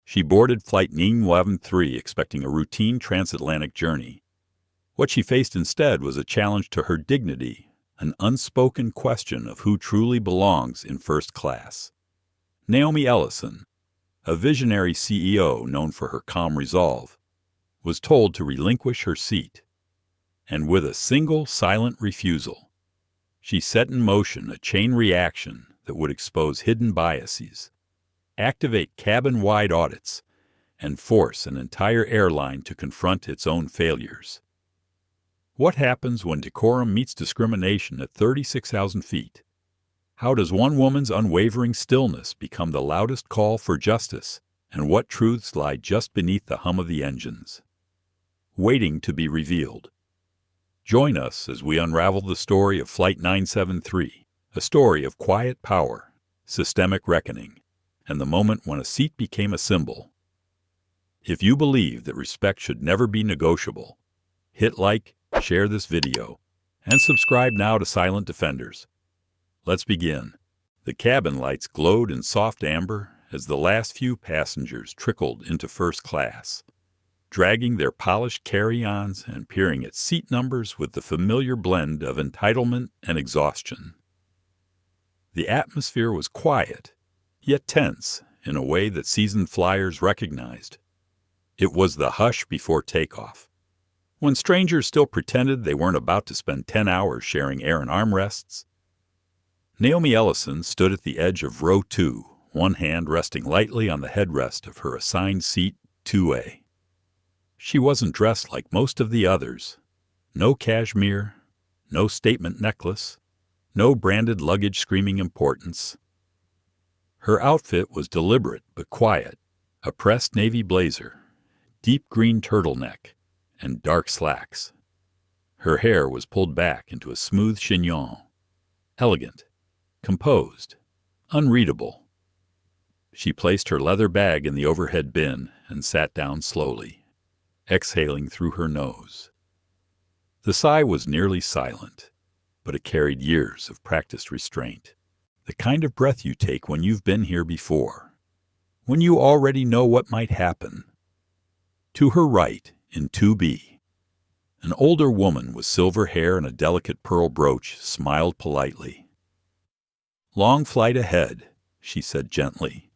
She boarded Flight 913 expecting a routine transatlantic journey. What she faced instead was a challenge to her dignity, an unspoken question of who truly belongs in first class. Naomi Ellison, a visionary CEO known for her calm resolve, was told to relinquish her seat. And with a single silent refusal, she set in motion a chain reaction that would expose hidden biases, activate cabin-wide audits, and force an entire airline to confront its own failures. What happens when decorum meets discrimination at 36,000 feet? How does one woman's unwavering stillness become the loudest call for justice, and what truths lie just beneath the hum of the engines? Waiting to be revealed. Join us as we unravel the story of Flight 973, a story of quiet power, systemic reckoning, and the moment when a seat became a symbol. If you believe that respect should never be negotiable, hit like, share this video, and subscribe now to Silent Defenders. Let's begin. The cabin lights glowed in soft amber as the last few passengers trickled into first class, dragging their polished carry-ons and peering at seat numbers with the familiar blend of entitlement and exhaustion. The atmosphere was quiet, yet tense in a way that seasoned flyers recognized. It was the hush before takeoff, when strangers still pretended they weren't about to spend 10 hours sharing air and armrests. Naomi Ellison stood at the edge of row 2, one hand resting lightly on the headrest of her assigned seat 2A. She wasn't dressed like most of the others. No cashmere, no statement necklace, no branded luggage screaming importance. Her outfit was deliberate but quiet, a pressed navy blazer, deep green turtleneck, and dark slacks. Her hair was pulled back into a smooth chignon, elegant, composed, unreadable. She placed her leather bag in the overhead bin and sat down slowly, exhaling through her nose. The sigh was nearly silent, but it carried years of practiced restraint, the kind of breath you take when you've been here before, when you already know what might happen. To her right, in 2B, an older woman with silver hair and a delicate pearl brooch smiled politely. "Long flight ahead," she said gently.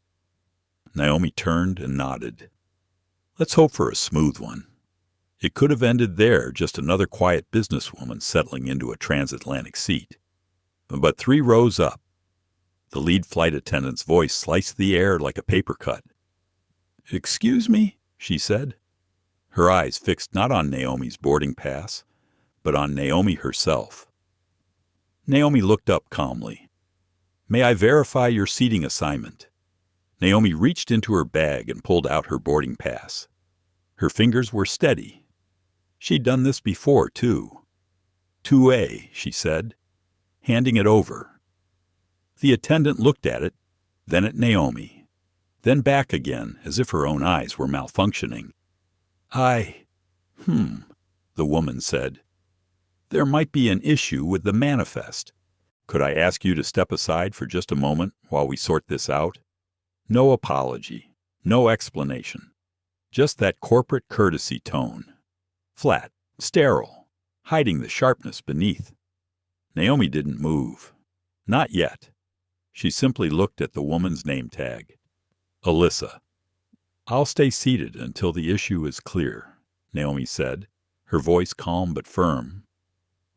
Naomi turned and nodded. "Let's hope for a smooth one." It could have ended there, just another quiet businesswoman settling into a transatlantic seat. But 3 rows up, the lead flight attendant's voice sliced the air like a paper cut. "Excuse me," she said, her eyes fixed not on Naomi's boarding pass, but on Naomi herself. Naomi looked up calmly. "May I verify your seating assignment?" Naomi reached into her bag and pulled out her boarding pass. Her fingers were steady. She'd done this before, too. 2A, she said, handing it over. The attendant looked at it, then at Naomi, then back again as if her own eyes were malfunctioning. The woman said. "There might be an issue with the manifest. Could I ask you to step aside for just a moment while we sort this out?" No apology, no explanation, just that corporate courtesy tone. Flat, sterile, hiding the sharpness beneath. Naomi didn't move. Not yet. She simply looked at the woman's name tag. Alyssa. "I'll stay seated until the issue is clear," Naomi said, her voice calm but firm.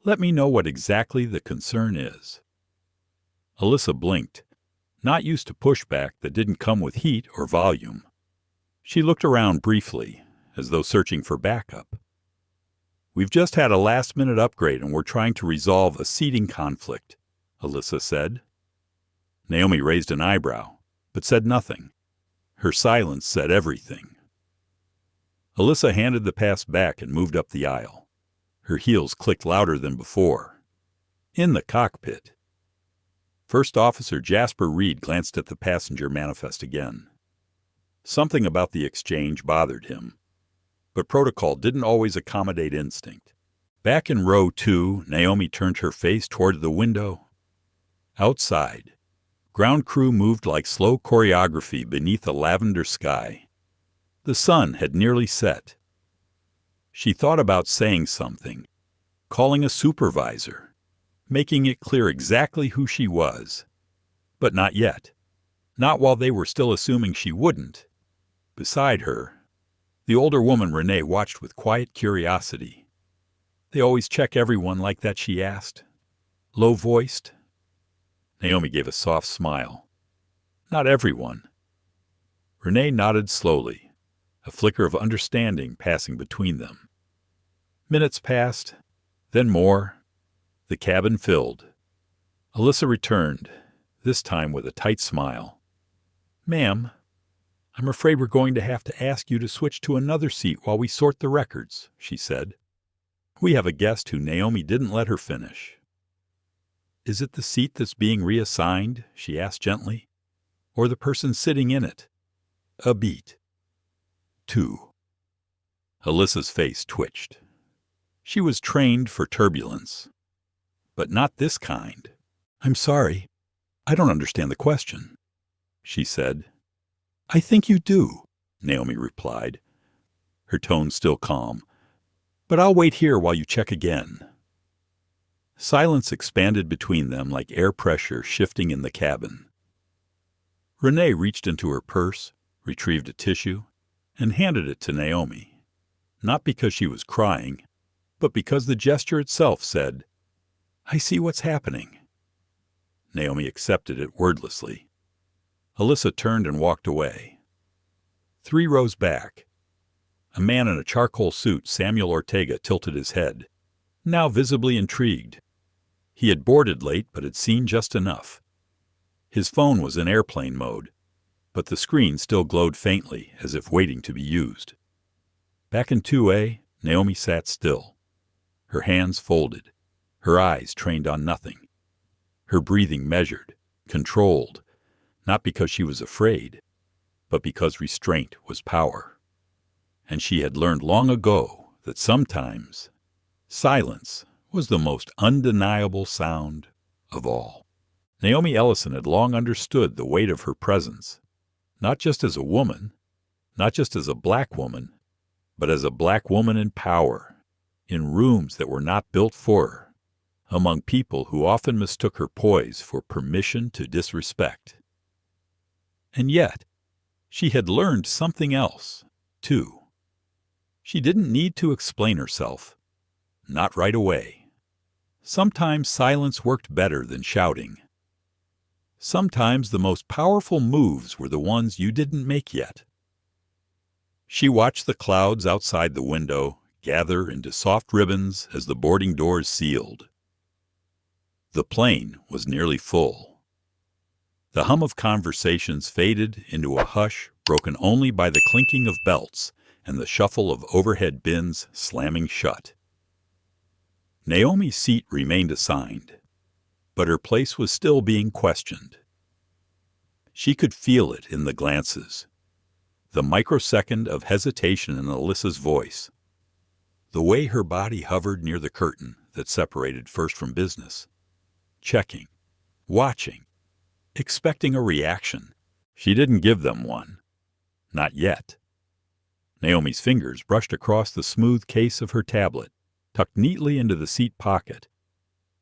"Let me know what exactly the concern is." Alyssa blinked, not used to pushback that didn't come with heat or volume. She looked around briefly, as though searching for backup. "We've just had a last-minute upgrade and we're trying to resolve a seating conflict," Alyssa said. Naomi raised an eyebrow, but said nothing. Her silence said everything. Alyssa handed the pass back and moved up the aisle. Her heels clicked louder than before. In the cockpit. First Officer Jasper Reed glanced at the passenger manifest again. Something about the exchange bothered him, but protocol didn't always accommodate instinct. Back in row 2, Naomi turned her face toward the window. Outside, ground crew moved like slow choreography beneath a lavender sky, The sun had nearly set. She thought about saying something, calling a supervisor, making it clear exactly who she was. But not yet. Not while they were still assuming she wouldn't. Beside her, the older woman Renee watched with quiet curiosity. "They always check everyone like that?" she asked, low-voiced. Naomi gave a soft smile. "Not everyone." Renee nodded slowly, a flicker of understanding passing between them. Minutes passed, then more. The cabin filled. Alyssa returned, this time with a tight smile. "Ma'am, I'm afraid we're going to have to ask you to switch to another seat while we sort the records," she said. "We have a guest who Naomi didn't let her finish." "Is it the seat that's being reassigned?" she asked gently. "Or the person sitting in it?" A beat. 2. Alyssa's face twitched. She was trained for turbulence. But not this kind. "I'm sorry. I don't understand the question," she said. "I think you do," Naomi replied, her tone still calm. "But I'll wait here while you check again." Silence expanded between them like air pressure shifting in the cabin. Renee reached into her purse, retrieved a tissue, and handed it to Naomi, not because she was crying, but because the gesture itself said, "I see what's happening." Naomi accepted it wordlessly. Alyssa turned and walked away. 3 rows back, a man in a charcoal suit, Samuel Ortega, tilted his head, now visibly intrigued. He had boarded late but had seen just enough. His phone was in airplane mode, but the screen still glowed faintly, as if waiting to be used. Back in 2A, Naomi sat still, her hands folded, her eyes trained on nothing, her breathing measured, controlled, not because she was afraid, but because restraint was power. And she had learned long ago that sometimes silence was the most undeniable sound of all. Naomi Ellison had long understood the weight of her presence, not just as a woman, not just as a black woman, but as a black woman in power, in rooms that were not built for her, among people who often mistook her poise for permission to disrespect. And yet, she had learned something else, too. She didn't need to explain herself, not right away. Sometimes silence worked better than shouting. Sometimes the most powerful moves were the ones you didn't make yet. She watched the clouds outside the window gather into soft ribbons as the boarding doors sealed. The plane was nearly full. The hum of conversations faded into a hush broken only by the clinking of belts and the shuffle of overhead bins slamming shut. Naomi's seat remained assigned, but her place was still being questioned. She could feel it in the glances, the microsecond of hesitation in Alyssa's voice, the way her body hovered near the curtain that separated first from business, checking, watching, expecting a reaction. She didn't give them one. Not yet. Naomi's fingers brushed across the smooth case of her tablet, tucked neatly into the seat pocket.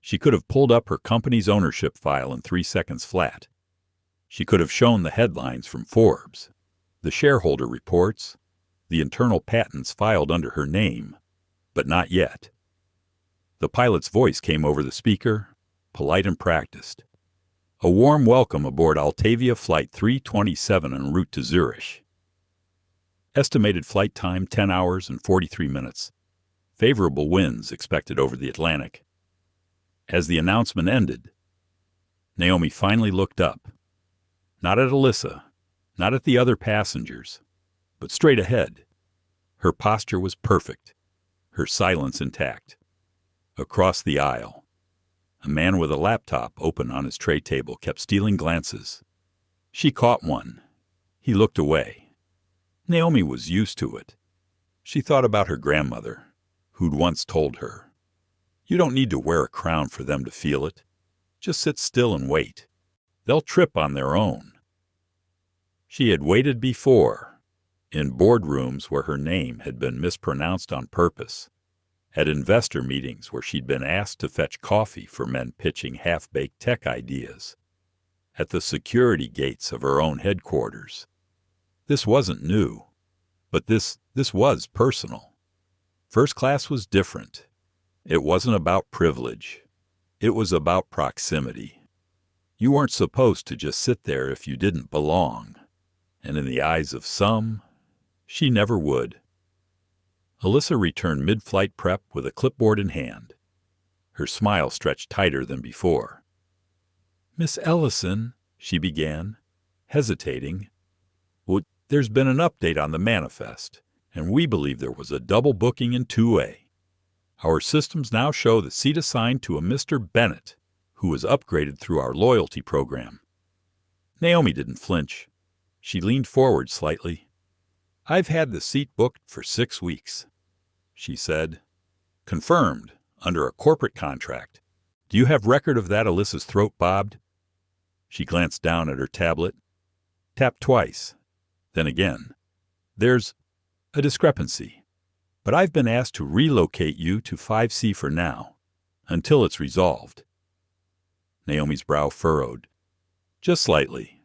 She could have pulled up her company's ownership file in 3 seconds flat. She could have shown the headlines from Forbes, the shareholder reports, the internal patents filed under her name, but not yet. The pilot's voice came over the speaker, polite and practiced. A warm welcome aboard Altavia Flight 327 en route to Zurich. Estimated flight time 10 hours and 43 minutes. Favorable winds expected over the Atlantic. As the announcement ended, Naomi finally looked up. Not at Alyssa, not at the other passengers, but straight ahead. Her posture was perfect, her silence intact. Across the aisle, a man with a laptop open on his tray table kept stealing glances. She caught one. He looked away. Naomi was used to it. She thought about her grandmother, who'd once told her, "You don't need to wear a crown for them to feel it. Just sit still and wait. They'll trip on their own." She had waited before, in boardrooms where her name had been mispronounced on purpose, at investor meetings where she'd been asked to fetch coffee for men pitching half-baked tech ideas, at the security gates of her own headquarters. This wasn't new, but this was personal. First class was different. It wasn't about privilege. It was about proximity. You weren't supposed to just sit there if you didn't belong, and in the eyes of some, she never would. Alyssa returned mid-flight prep with a clipboard in hand. Her smile stretched tighter than before. "Miss Ellison," she began, hesitating. "Well, there's been an update on the manifest, and we believe there was a double booking in 2A. Our systems now show the seat assigned to a Mr. Bennett, who was upgraded through our loyalty program." Naomi didn't flinch. She leaned forward slightly. "I've had the seat booked for 6 weeks," she said. "Confirmed, under a corporate contract. Do you have record of that?" Alyssa's throat bobbed. She glanced down at her tablet, tapped twice, then again. "There's a discrepancy, but I've been asked to relocate you to 5C for now, until it's resolved." Naomi's brow furrowed, just slightly.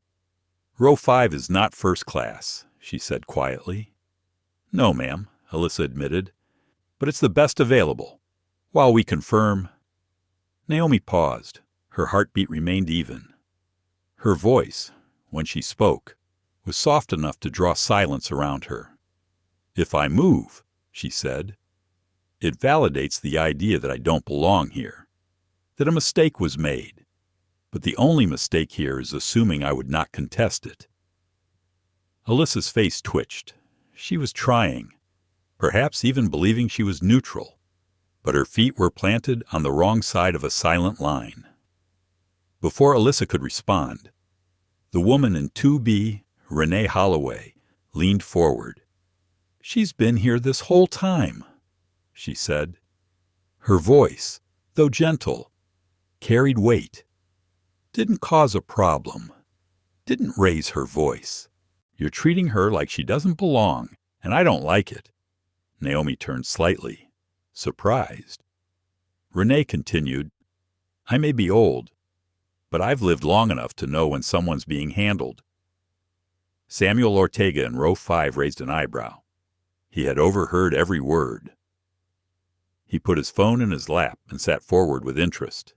"Row 5 is not first class," she said quietly. "No, ma'am," Alyssa admitted, "but it's the best available. While we confirm—" Naomi paused. Her heartbeat remained even. Her voice, when she spoke, was soft enough to draw silence around her. "If I move," she said, "it validates the idea that I don't belong here, that a mistake was made. But the only mistake here is assuming I would not contest it." Alyssa's face twitched. She was trying, perhaps even believing she was neutral, but her feet were planted on the wrong side of a silent line. Before Alyssa could respond, the woman in 2B, Renee Holloway, leaned forward. "She's been here this whole time," she said. Her voice, though gentle, carried weight. Didn't cause a problem. Didn't raise her voice. "You're treating her like she doesn't belong, and I don't like it." Naomi turned slightly, surprised. Renee continued, "I may be old, but I've lived long enough to know when someone's being handled." Samuel Ortega in row 5 raised an eyebrow. He had overheard every word. He put his phone in his lap and sat forward with interest.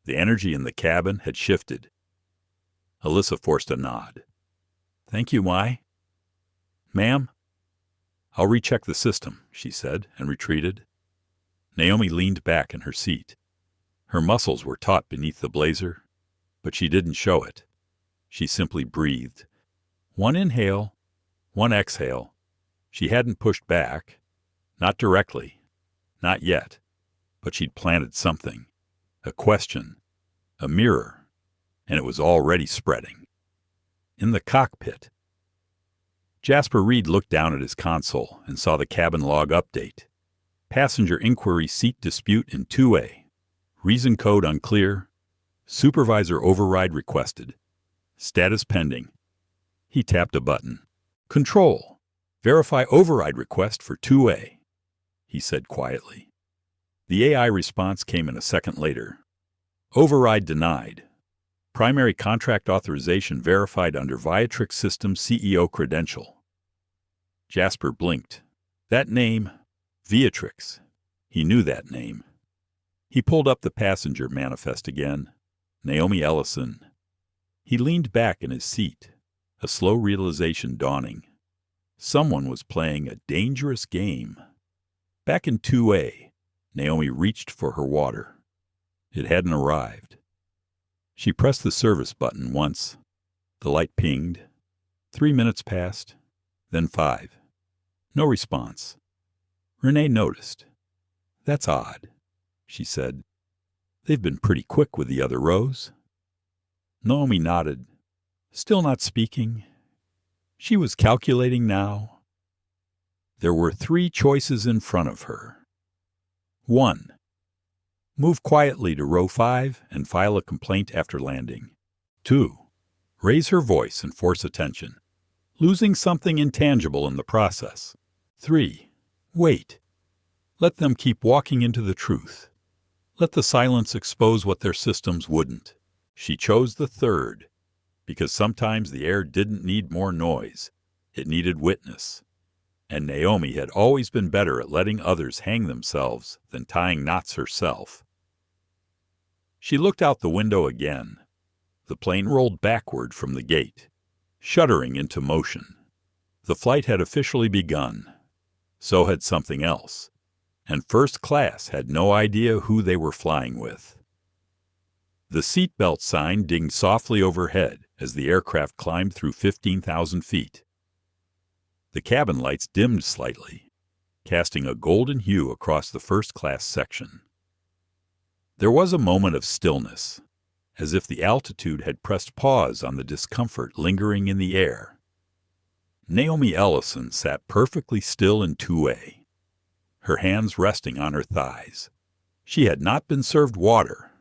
The energy in the cabin had shifted. Alyssa forced a nod. "Thank you, Mai." "Ma'am?" "I'll recheck the system," she said, and retreated. Naomi leaned back in her seat. Her muscles were taut beneath the blazer, but she didn't show it. She simply breathed. One inhale, one exhale. She hadn't pushed back. Not directly. Not yet. But she'd planted something. A question. A mirror. And it was already spreading. In the cockpit. Jasper Reed looked down at his console and saw the cabin log update. Passenger inquiry seat dispute in 2A. Reason code unclear. Supervisor override requested. Status pending. He tapped a button. "Control. Verify override request for 2A," he said quietly. The AI response came in a second later. "Override denied. Primary contract authorization verified under Viatrix Systems CEO credential." Jasper blinked. That name, Viatrix. He knew that name. He pulled up the passenger manifest again. Naomi Ellison. He leaned back in his seat, a slow realization dawning. Someone was playing a dangerous game. Back in 2A, Naomi reached for her water. It hadn't arrived. She pressed the service button once. The light pinged. 3 minutes passed, then 5. No response. Renee noticed. "That's odd," she said. "They've been pretty quick with the other rows." Naomi nodded, still not speaking. She was calculating now. There were 3 choices in front of her. 1. Move quietly to row 5 and file a complaint after landing. 2. Raise her voice and force attention. losing something intangible in the process. 3. Wait. Let them keep walking into the truth. Let the silence expose what their systems wouldn't. She chose the third, because sometimes the air didn't need more noise. It needed witness. And Naomi had always been better at letting others hang themselves than tying knots herself. She looked out the window again. The plane rolled backward from the gate, shuddering into motion. The flight had officially begun. So had something else. And first class had no idea who they were flying with. The seatbelt sign dinged softly overhead as the aircraft climbed through 15,000 feet. The cabin lights dimmed slightly, casting a golden hue across the first-class section. There was a moment of stillness, as if the altitude had pressed pause on the discomfort lingering in the air. Naomi Ellison sat perfectly still in 2A, her hands resting on her thighs. She had not been served water.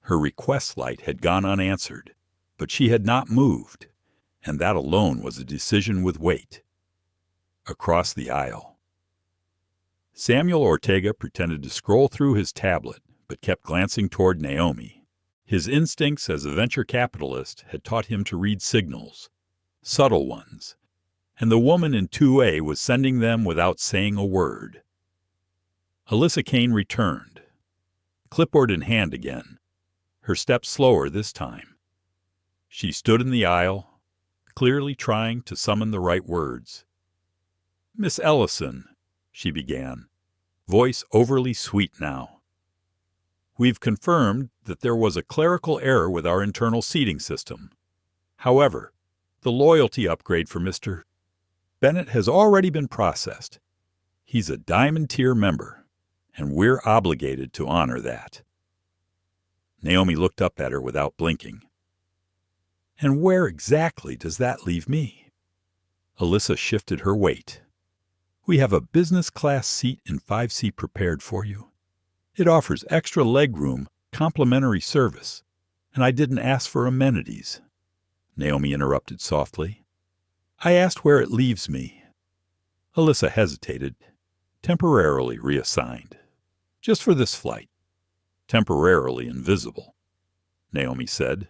Her request light had gone unanswered, but she had not moved, and that alone was a decision with weight. Across the aisle. Samuel Ortega pretended to scroll through his tablet, but kept glancing toward Naomi. His instincts as a venture capitalist had taught him to read signals, subtle ones, and the woman in 2A was sending them without saying a word. Alyssa Kane returned, clipboard in hand again, her steps slower this time. She stood in the aisle, clearly trying to summon the right words. "Miss Ellison," she began, voice overly sweet now. "We've confirmed that there was a clerical error with our internal seating system. However, the loyalty upgrade for Mr. Bennett has already been processed. He's a Diamond Tier member, and we're obligated to honor that." Naomi looked up at her without blinking. "And where exactly does that leave me?" Alyssa shifted her weight. "We have a business-class seat in 5C prepared for you. It offers extra legroom, complimentary service, and I didn't ask for amenities." Naomi interrupted softly. "I asked where it leaves me." Alyssa hesitated, temporarily reassigned. "Just for this flight. Temporarily invisible," Naomi said,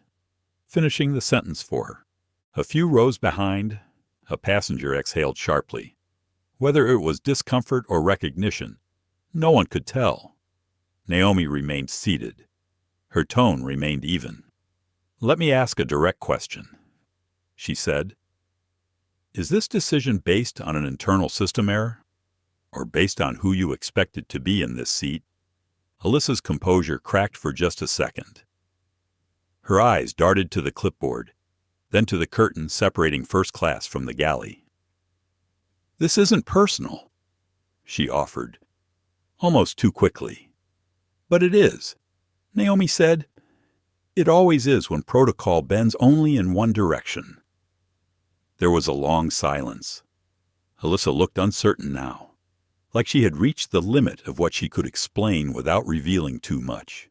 finishing the sentence for her. A few rows behind, a passenger exhaled sharply. Whether it was discomfort or recognition, no one could tell. Naomi remained seated. Her tone remained even. "Let me ask a direct question," she said. "Is this decision based on an internal system error, or based on who you expected to be in this seat?" Alyssa's composure cracked for just a second. Her eyes darted to the clipboard, then to the curtain separating first class from the galley. "This isn't personal," she offered, almost too quickly. "But it is," Naomi said. "It always is when protocol bends only in one direction." There was a long silence. Alyssa looked uncertain now, like she had reached the limit of what she could explain without revealing too much.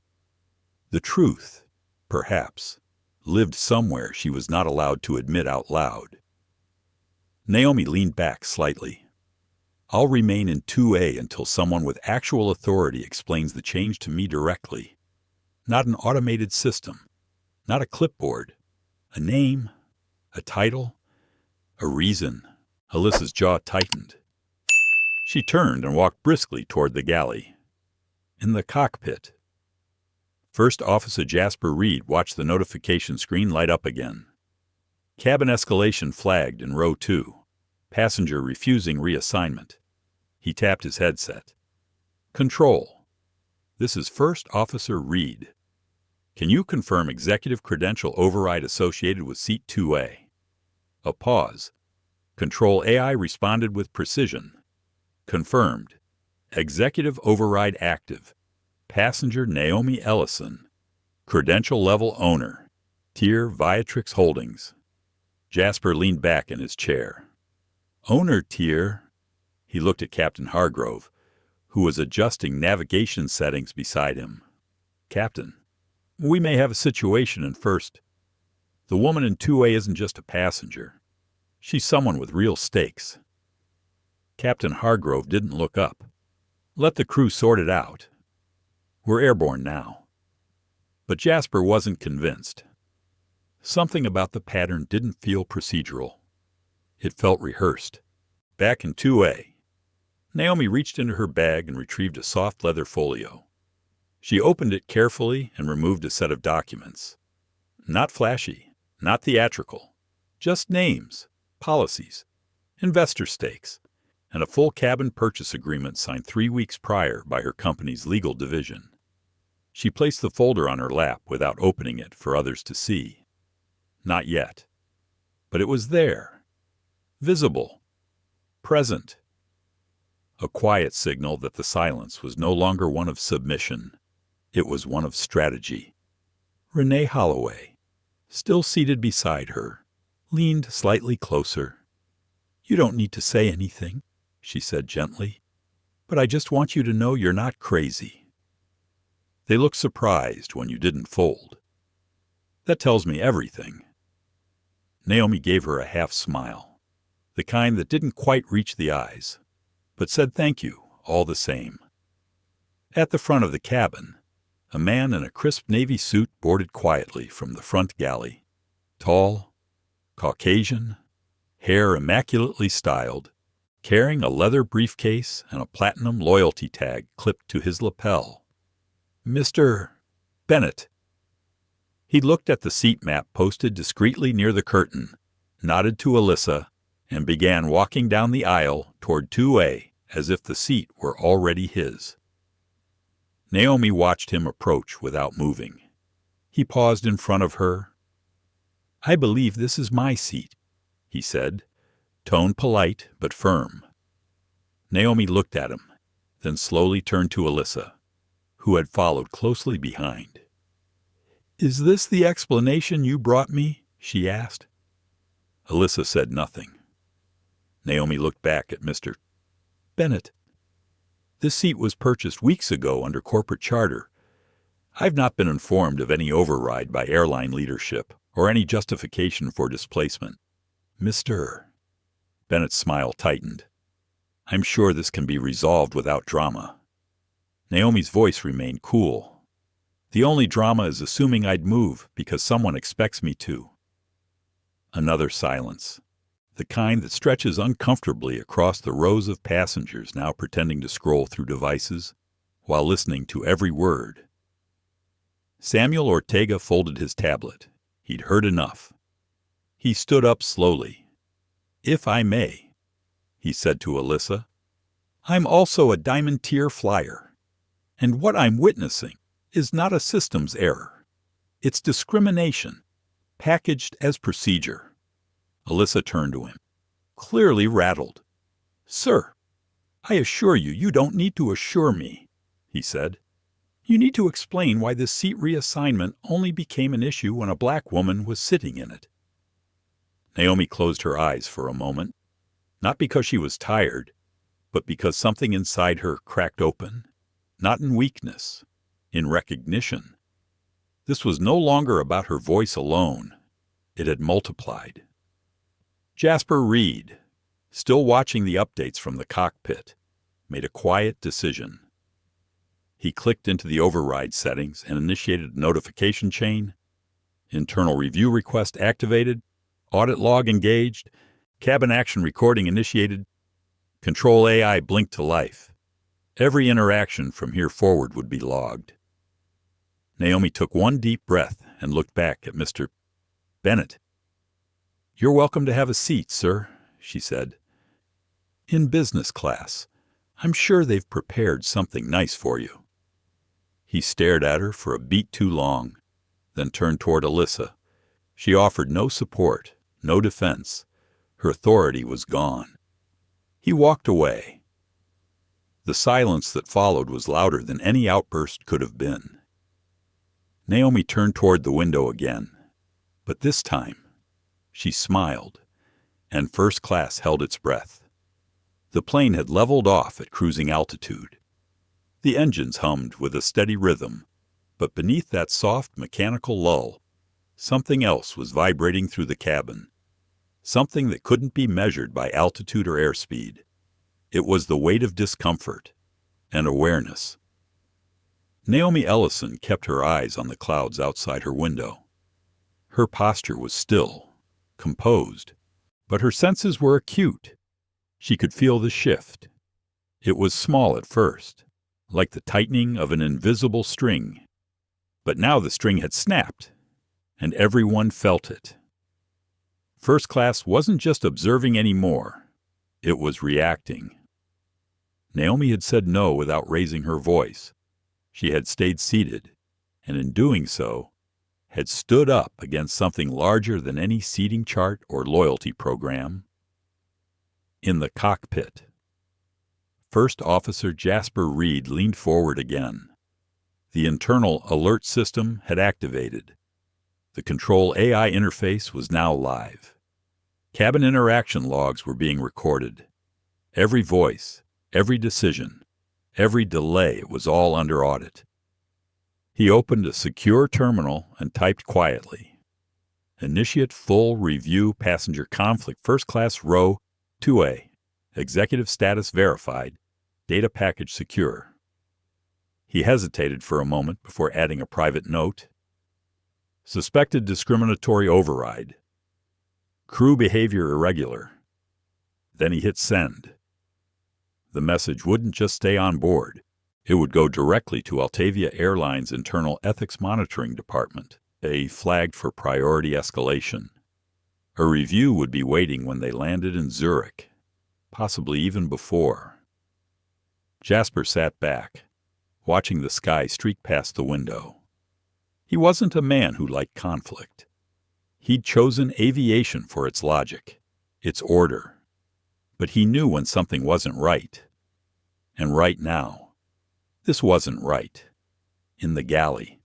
The truth, perhaps, lived somewhere she was not allowed to admit out loud. Naomi leaned back slightly. "I'll remain in 2A until someone with actual authority explains the change to me directly. Not an automated system, not a clipboard, a name, a title, a reason." Alyssa's jaw tightened. She turned and walked briskly toward the galley. In the cockpit, First Officer Jasper Reed watched the notification screen light up again. Cabin escalation flagged in row 2. Passenger refusing reassignment. He tapped his headset. "Control. This is First Officer Reed. Can you confirm executive credential override associated with seat 2A?" A pause. Control AI responded with precision. "Confirmed. Executive override active. Passenger Naomi Ellison. Credential level owner. Tier Viatrix Holdings." Jasper leaned back in his chair. "Owner tier." He looked at Captain Hargrove, who was adjusting navigation settings beside him. "Captain, we may have a situation in first. The woman in 2A isn't just a passenger. She's someone with real stakes. Captain Hargrove didn't look up. Let the crew sort it out. We're airborne now. But Jasper wasn't convinced. Something about the pattern didn't feel procedural. It felt rehearsed. Back in 2A, Naomi reached into her bag and retrieved a soft leather folio. She opened it carefully and removed a set of documents. Not flashy, not theatrical, just names, policies, investor stakes, and a full cabin purchase agreement signed 3 weeks prior by her company's legal division. She placed the folder on her lap without opening it for others to see. Not yet. But it was there. Visible. Present. A quiet signal that the silence was no longer one of submission. It was one of strategy. Renee Holloway, still seated beside her, leaned slightly closer. "You don't need to say anything," she said gently, "but I just want you to know you're not crazy." They looked surprised when you didn't fold. That tells me everything. Naomi gave her a half smile, the kind that didn't quite reach the eyes, but said thank you all the same. At the front of the cabin, a man in a crisp navy suit boarded quietly from the front galley. Tall, Caucasian, hair immaculately styled, carrying a leather briefcase and a platinum loyalty tag clipped to his lapel. "Mr. Bennett." He looked at the seat map posted discreetly near the curtain, nodded to Alyssa, and began walking down the aisle toward 2A as if the seat were already his. Naomi watched him approach without moving. He paused in front of her. "I believe this is my seat," he said, tone polite but firm. Naomi looked at him, then slowly turned to Alyssa, who had followed closely behind. "Is this the explanation you brought me?" she asked. Alyssa said nothing. Naomi looked back at Mr. Bennett. "This seat was purchased weeks ago under corporate charter. I've not been informed of any override by airline leadership or any justification for displacement. Mr. Bennett's smile tightened. "I'm sure this can be resolved without drama." Naomi's voice remained cool. "The only drama is assuming I'd move because someone expects me to." Another silence, the kind that stretches uncomfortably across the rows of passengers now pretending to scroll through devices while listening to every word. Samuel Ortega folded his tablet. He'd heard enough. He stood up slowly. "If I may," he said to Alyssa, "I'm also a diamond tier flyer. And what I'm witnessing is not a systems error. It's discrimination, packaged as procedure." Alyssa turned to him, clearly rattled. "Sir, I assure you, you don't need to assure me," he said. "You need to explain why this seat reassignment only became an issue when a black woman was sitting in it." Naomi closed her eyes for a moment, not because she was tired, but because something inside her cracked open. Not in weakness, in recognition. This was no longer about her voice alone. It had multiplied. Jasper Reed, still watching the updates from the cockpit, made a quiet decision. He clicked into the override settings and initiated a notification chain. Internal review request activated. Audit log engaged. Cabin action recording initiated. Control AI blinked to life. Every interaction from here forward would be logged. Naomi took one deep breath and looked back at Mr. Bennett. "You're welcome to have a seat, sir," she said. "In business class. I'm sure they've prepared something nice for you." He stared at her for a beat too long, then turned toward Alyssa. She offered no support, no defense. Her authority was gone. He walked away. The silence that followed was louder than any outburst could have been. Naomi turned toward the window again, but this time she smiled, and first class held its breath. The plane had leveled off at cruising altitude. The engines hummed with a steady rhythm, but beneath that soft mechanical lull, something else was vibrating through the cabin. something that couldn't be measured by altitude or airspeed. It was the weight of discomfort and awareness. Naomi Ellison kept her eyes on the clouds outside her window. Her posture was still, composed, but her senses were acute. She could feel the shift. It was small at first, like the tightening of an invisible string. But now the string had snapped, and everyone felt it. First class wasn't just observing anymore. It was reacting. Naomi had said no without raising her voice. She had stayed seated, and in doing so, had stood up against something larger than any seating chart or loyalty program. In the cockpit, First Officer Jasper Reed leaned forward again. The internal alert system had activated. The control AI interface was now live. Cabin interaction logs were being recorded. Every voice, every decision, every delay was all under audit. He opened a secure terminal and typed quietly. Initiate full review passenger conflict first class row 2A. Executive status verified. Data package secure. He hesitated for a moment before adding a private note. Suspected discriminatory override. Crew behavior irregular. Then he hit send. The message wouldn't just stay on board. It would go directly to Altavia Airlines' internal ethics monitoring department, flagged for priority escalation. A review would be waiting when they landed in Zurich, possibly even before. Jasper sat back, watching the sky streak past the window. He wasn't a man who liked conflict. He'd chosen aviation for its logic, its order. But he knew when something wasn't right. And right now, this wasn't right. In the galley.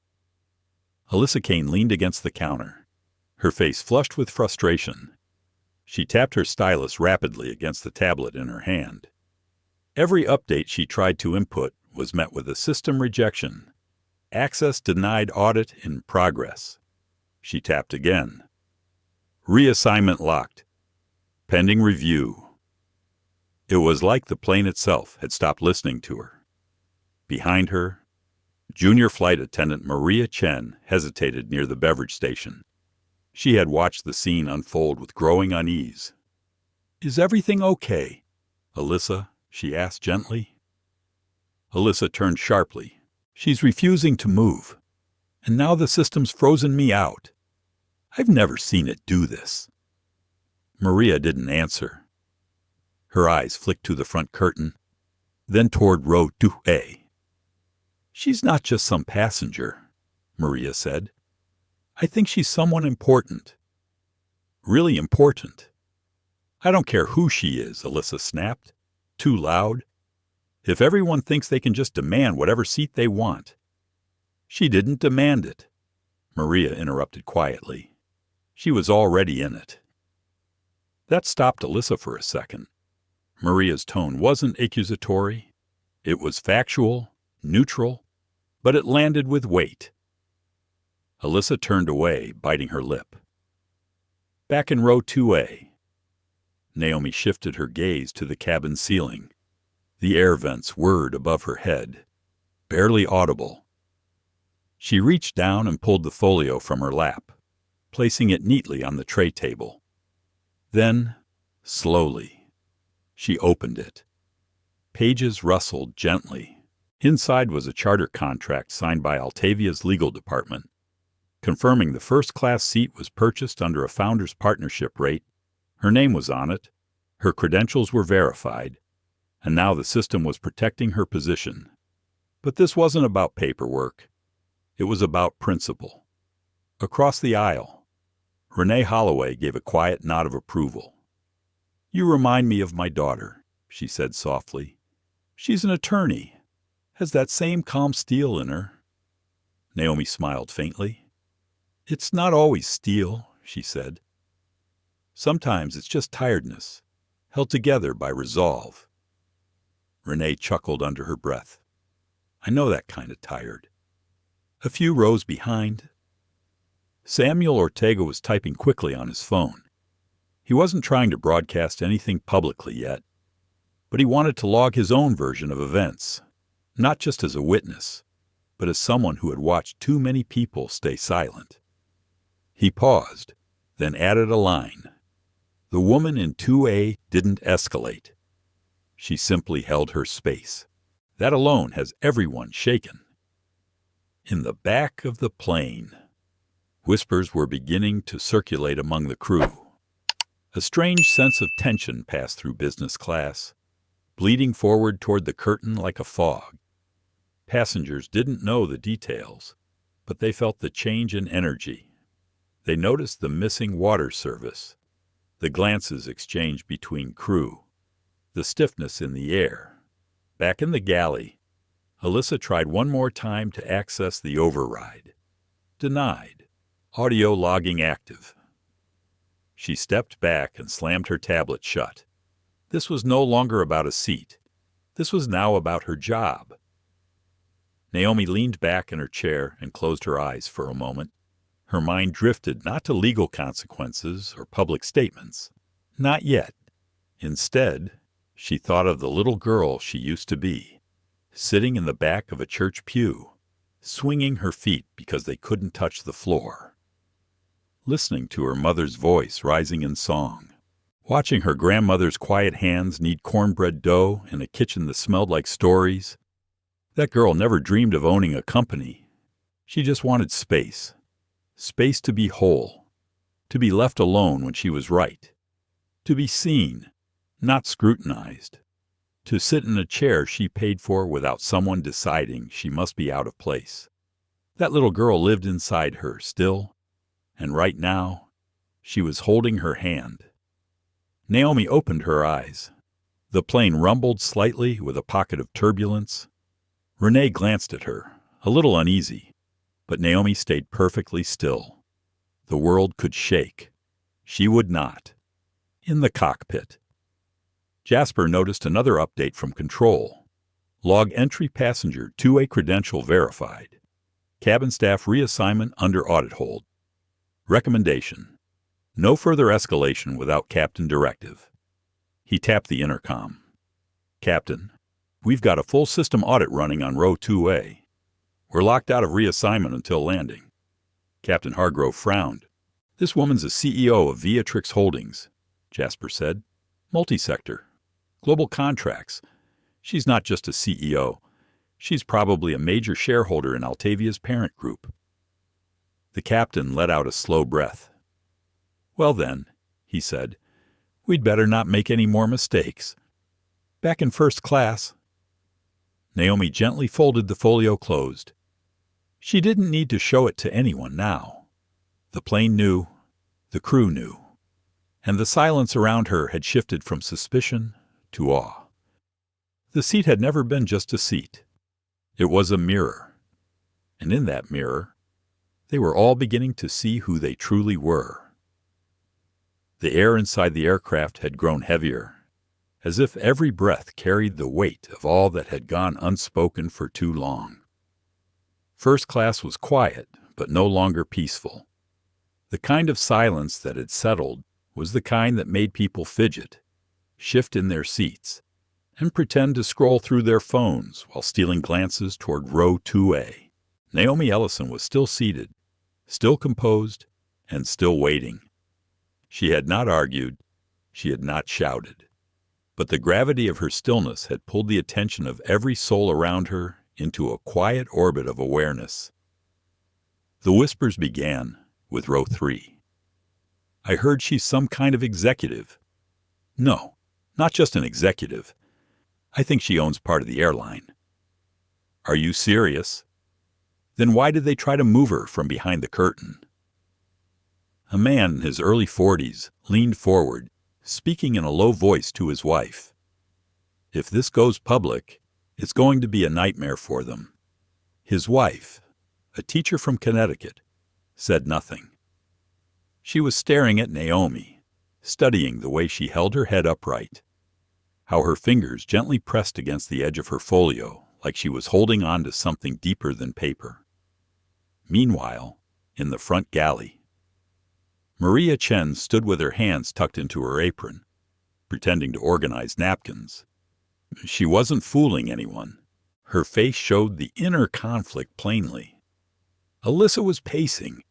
Alyssa Kane leaned against the counter, her face flushed with frustration. She tapped her stylus rapidly against the tablet in her hand. Every update she tried to input was met with a system rejection. Access denied, audit in progress. She tapped again. Reassignment locked. Pending review. It was like the plane itself had stopped listening to her. Behind her, junior flight attendant Maria Chen hesitated near the beverage station. She had watched the scene unfold with growing unease. "Is everything okay, Alyssa?" she asked gently. Alyssa turned sharply. "She's refusing to move. And now the system's frozen me out. I've never seen it do this." Maria didn't answer. Her eyes flicked to the front curtain, then toward row 2A. "She's not just some passenger," Maria said. "I think she's someone important. Really important." "I don't care who she is," Alyssa snapped, too loud. "If everyone thinks they can just demand whatever seat they want." "She didn't demand it," Maria interrupted quietly. "She was already in it." That stopped Alyssa for a second. Maria's tone wasn't accusatory. It was factual, neutral, but it landed with weight. Alyssa turned away, biting her lip. Back in row 2A, Naomi shifted her gaze to the cabin ceiling. The air vents whirred above her head, barely audible. She reached down and pulled the folio from her lap, placing it neatly on the tray table. Then, slowly, she opened it. Pages rustled gently. Inside was a charter contract signed by Altavia's legal department, confirming the first-class seat was purchased under a founder's partnership rate. Her name was on it, her credentials were verified, and now the system was protecting her position. But this wasn't about paperwork. It was about principle. Across the aisle, Renee Holloway gave a quiet nod of approval. "You remind me of my daughter," she said softly. "She's an attorney, has that same calm steel in her." Naomi smiled faintly. "It's not always steel," she said. "Sometimes it's just tiredness, held together by resolve." Renee chuckled under her breath. "I know that kind of tired." A few rows behind, Samuel Ortega was typing quickly on his phone. He wasn't trying to broadcast anything publicly yet, but he wanted to log his own version of events, not just as a witness, but as someone who had watched too many people stay silent. He paused, then added a line. The woman in 2A didn't escalate. She simply held her space. That alone has everyone shaken. In the back of the plane, whispers were beginning to circulate among the crew. A strange sense of tension passed through business class, bleeding forward toward the curtain like a fog. Passengers didn't know the details, but they felt the change in energy. They noticed the missing water service, the glances exchanged between crew, the stiffness in the air. Back in the galley, Alyssa tried one more time to access the override. Denied. Audio logging active. She stepped back and slammed her tablet shut. This was no longer about a seat. This was now about her job. Naomi leaned back in her chair and closed her eyes for a moment. Her mind drifted not to legal consequences or public statements. Not yet. Instead, she thought of the little girl she used to be, sitting in the back of a church pew, swinging her feet because they couldn't touch the floor, listening to her mother's voice rising in song, watching her grandmother's quiet hands knead cornbread dough in a kitchen that smelled like stories. That girl never dreamed of owning a company. She just wanted space. Space to be whole, to be left alone when she was right, to be seen, not scrutinized, to sit in a chair she paid for without someone deciding she must be out of place. That little girl lived inside her still, and right now, she was holding her hand. Naomi opened her eyes. The plane rumbled slightly with a pocket of turbulence. Renee glanced at her, a little uneasy, but Naomi stayed perfectly still. The world could shake. She would not. In the cockpit, Jasper noticed another update from control. Log entry passenger 2A credential verified. Cabin staff reassignment under audit hold. Recommendation: no further escalation without captain directive. He tapped the intercom. Captain, we've got a full system audit running on row 2A. We're locked out of reassignment until landing. Captain Hargrove frowned. This woman's a CEO of Viatrix Holdings, Jasper said. Multi-sector. Global contracts. She's not just a CEO. She's probably a major shareholder in Altavia's parent group. The captain let out a slow breath. Well then, he said, we'd better not make any more mistakes. Back in first class. Naomi gently folded the folio closed. She didn't need to show it to anyone now. The plane knew, the crew knew, and the silence around her had shifted from suspicion to awe. The seat had never been just a seat. It was a mirror. And in that mirror, they were all beginning to see who they truly were. The air inside the aircraft had grown heavier, as if every breath carried the weight of all that had gone unspoken for too long. First class was quiet, but no longer peaceful. The kind of silence that had settled was the kind that made people fidget, shift in their seats, and pretend to scroll through their phones while stealing glances toward row 2A. Naomi Ellison was still seated, still composed, and still waiting. She had not argued, she had not shouted, but the gravity of her stillness had pulled the attention of every soul around her into a quiet orbit of awareness. The whispers began with row 3. I heard she's some kind of executive. No, not just an executive. I think she owns part of the airline. Are you serious? Then why did they try to move her from behind the curtain? A man in his early 40s leaned forward, speaking in a low voice to his wife. If this goes public, it's going to be a nightmare for them. His wife, a teacher from Connecticut, said nothing. She was staring at Naomi, studying the way she held her head upright, how her fingers gently pressed against the edge of her folio like she was holding on to something deeper than paper. Meanwhile, in the front galley, Maria Chen stood with her hands tucked into her apron, pretending to organize napkins. She wasn't fooling anyone. Her face showed the inner conflict plainly. Alyssa was pacing.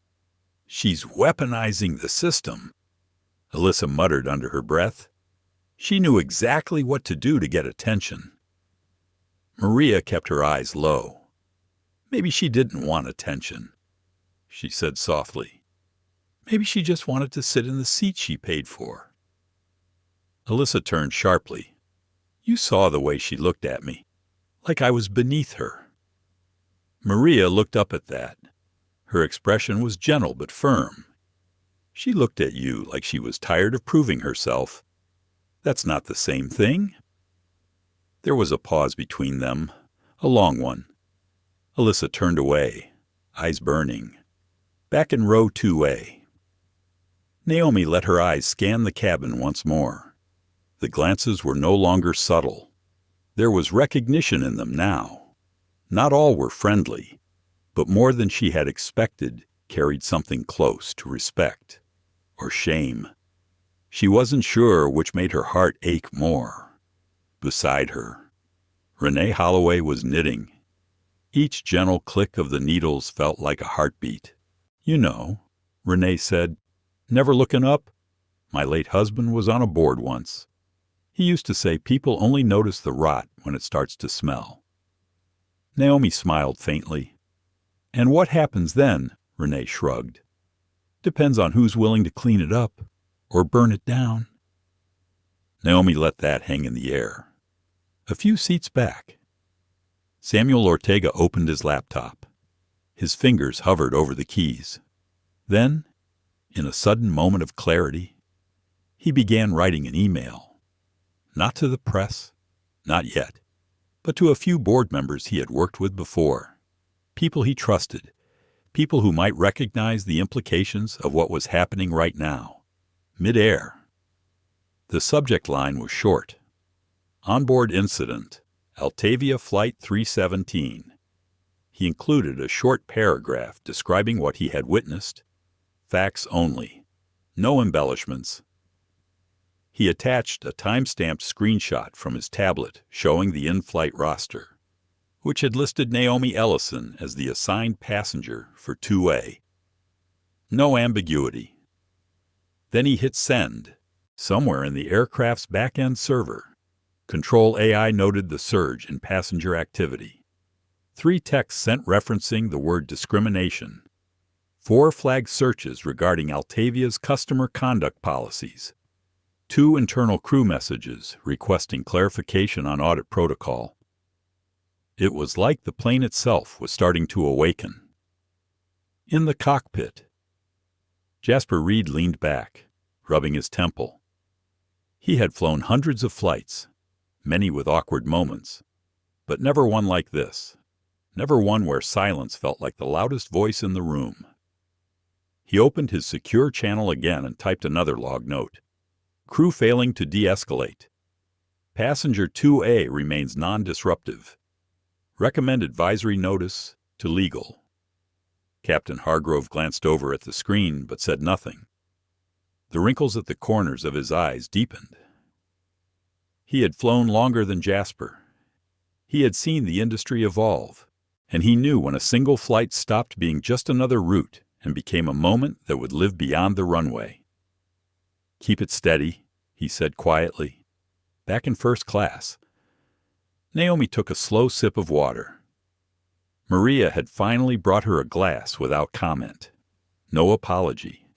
"She's weaponizing the system," Alyssa muttered under her breath. She knew exactly what to do to get attention. Maria kept her eyes low. "Maybe she didn't want attention," she said softly. "Maybe she just wanted to sit in the seat she paid for." Alyssa turned sharply. "You saw the way she looked at me, like I was beneath her." Maria looked up at that. Her expression was gentle but firm. "She looked at you like she was tired of proving herself. That's not the same thing." There was a pause between them, a long one. Alyssa turned away, eyes burning. Back in row 2A. Naomi let her eyes scan the cabin once more. The glances were no longer subtle. There was recognition in them now. Not all were friendly, but more than she had expected carried something close to respect or shame. She wasn't sure which made her heart ache more. Beside her, Renee Holloway was knitting. Each gentle click of the needles felt like a heartbeat. "You know," Renee said, "never looking up. My late husband was on a board once. He used to say people only notice the rot when it starts to smell." Naomi smiled faintly. "And what happens then?" Renee shrugged. "Depends on who's willing to clean it up or burn it down." Naomi let that hang in the air. A few seats back, Samuel Ortega opened his laptop. His fingers hovered over the keys. Then, in a sudden moment of clarity, he began writing an email. Not to the press, not yet, but to a few board members he had worked with before. People he trusted, people who might recognize the implications of what was happening right now, mid-air. The subject line was short. Onboard incident, Altavia Flight 317. He included a short paragraph describing what he had witnessed. Facts only. No embellishments. He attached a time-stamped screenshot from his tablet showing the in-flight roster, which had listed Naomi Ellison as the assigned passenger for 2A. No ambiguity. Then he hit send. Somewhere in the aircraft's back-end server, Control AI noted the surge in passenger activity. 3 texts sent referencing the word discrimination. 4 flagged searches regarding Altavia's customer conduct policies. 2 internal crew messages requesting clarification on audit protocol. It was like the plane itself was starting to awaken. In the cockpit, Jasper Reed leaned back, rubbing his temple. He had flown hundreds of flights, many with awkward moments, but never one like this. Never one where silence felt like the loudest voice in the room. He opened his secure channel again and typed another log note. Crew failing to de-escalate. Passenger 2A remains non-disruptive. Recommend advisory notice to legal. Captain Hargrove glanced over at the screen but said nothing. The wrinkles at the corners of his eyes deepened. He had flown longer than Jasper. He had seen the industry evolve, and he knew when a single flight stopped being just another route and became a moment that would live beyond the runway. "Keep it steady," he said quietly. "Back in first class." Naomi took a slow sip of water. Maria had finally brought her a glass without comment. No apology,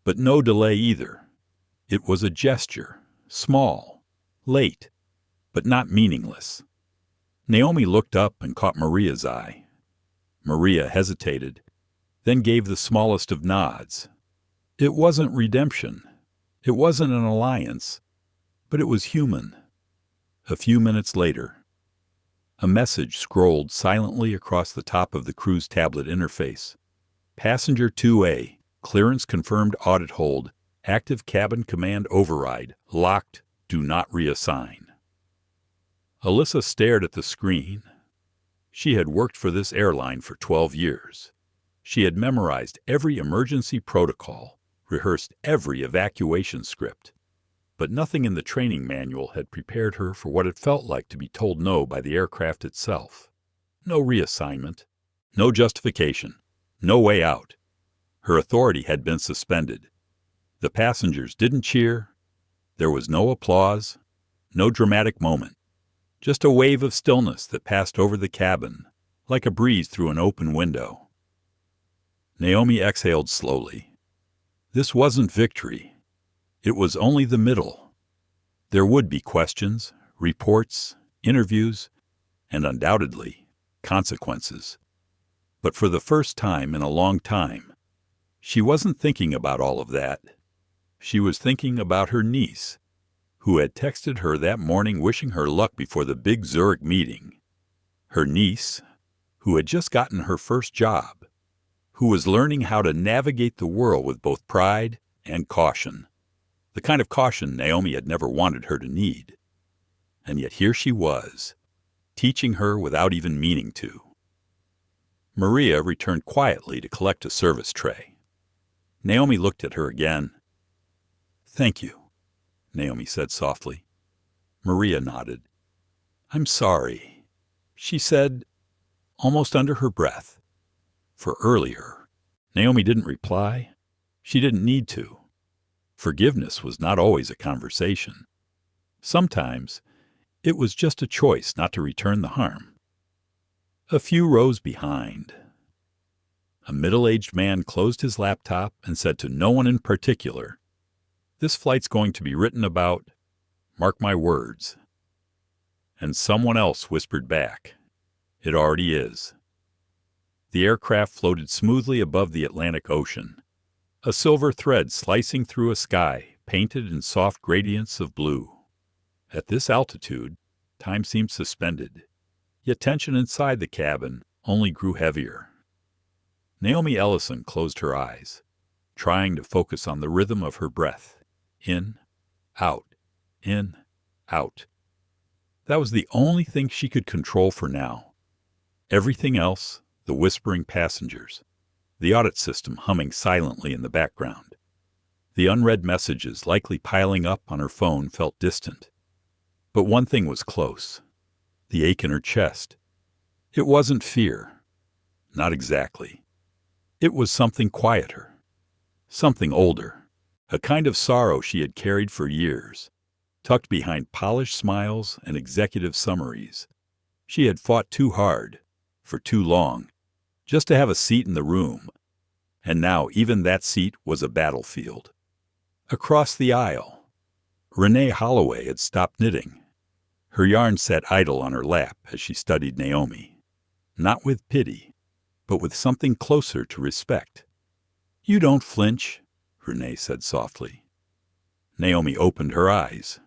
but no delay either. It was a gesture, small, late, but not meaningless. Naomi looked up and caught Maria's eye. Maria hesitated, then gave the smallest of nods. It wasn't redemption. It wasn't an alliance, but it was human. A few minutes later, a message scrolled silently across the top of the crew's tablet interface. Passenger 2A, clearance confirmed audit hold, active cabin command override, locked, do not reassign. Alyssa stared at the screen. She had worked for this airline for 12 years. She had memorized every emergency protocol, rehearsed every evacuation script, but nothing in the training manual had prepared her for what it felt like to be told no by the aircraft itself. No reassignment, no justification, no way out. Her authority had been suspended. The passengers didn't cheer. There was no applause, no dramatic moment, just a wave of stillness that passed over the cabin like a breeze through an open window. Naomi exhaled slowly. This wasn't victory. It was only the middle. There would be questions, reports, interviews, and undoubtedly consequences. But for the first time in a long time, she wasn't thinking about all of that. She was thinking about her niece, who had texted her that morning wishing her luck before the big Zurich meeting. Her niece, who had just gotten her first job, who was learning how to navigate the world with both pride and caution, the kind of caution Naomi had never wanted her to need. And yet here she was, teaching her without even meaning to. Maria returned quietly to collect a service tray. Naomi looked at her again. "Thank you," Naomi said softly. Maria nodded. "I'm sorry," she said, almost under her breath. For earlier, Naomi didn't reply. She didn't need to. Forgiveness was not always a conversation. Sometimes it was just a choice not to return the harm. A few rows behind, a middle-aged man closed his laptop and said to no one in particular, "This flight's going to be written about. Mark my words." And someone else whispered back, "It already is." The aircraft floated smoothly above the Atlantic Ocean, a silver thread slicing through a sky painted in soft gradients of blue. At this altitude, time seemed suspended, yet tension inside the cabin only grew heavier. Naomi Ellison closed her eyes, trying to focus on the rhythm of her breath. In, out, in, out. That was the only thing she could control for now. Everything else, the whispering passengers, the audit system humming silently in the background, the unread messages likely piling up on her phone, felt distant. But one thing was close, the ache in her chest. It wasn't fear. Not exactly. It was something quieter, something older, a kind of sorrow she had carried for years, tucked behind polished smiles and executive summaries. She had fought too hard, for too long, just to have a seat in the room, and now even that seat was a battlefield. Across the aisle, Renee Holloway had stopped knitting. Her yarn sat idle on her lap as she studied Naomi, not with pity, but with something closer to respect. "You don't flinch," Renee said softly. Naomi opened her eyes.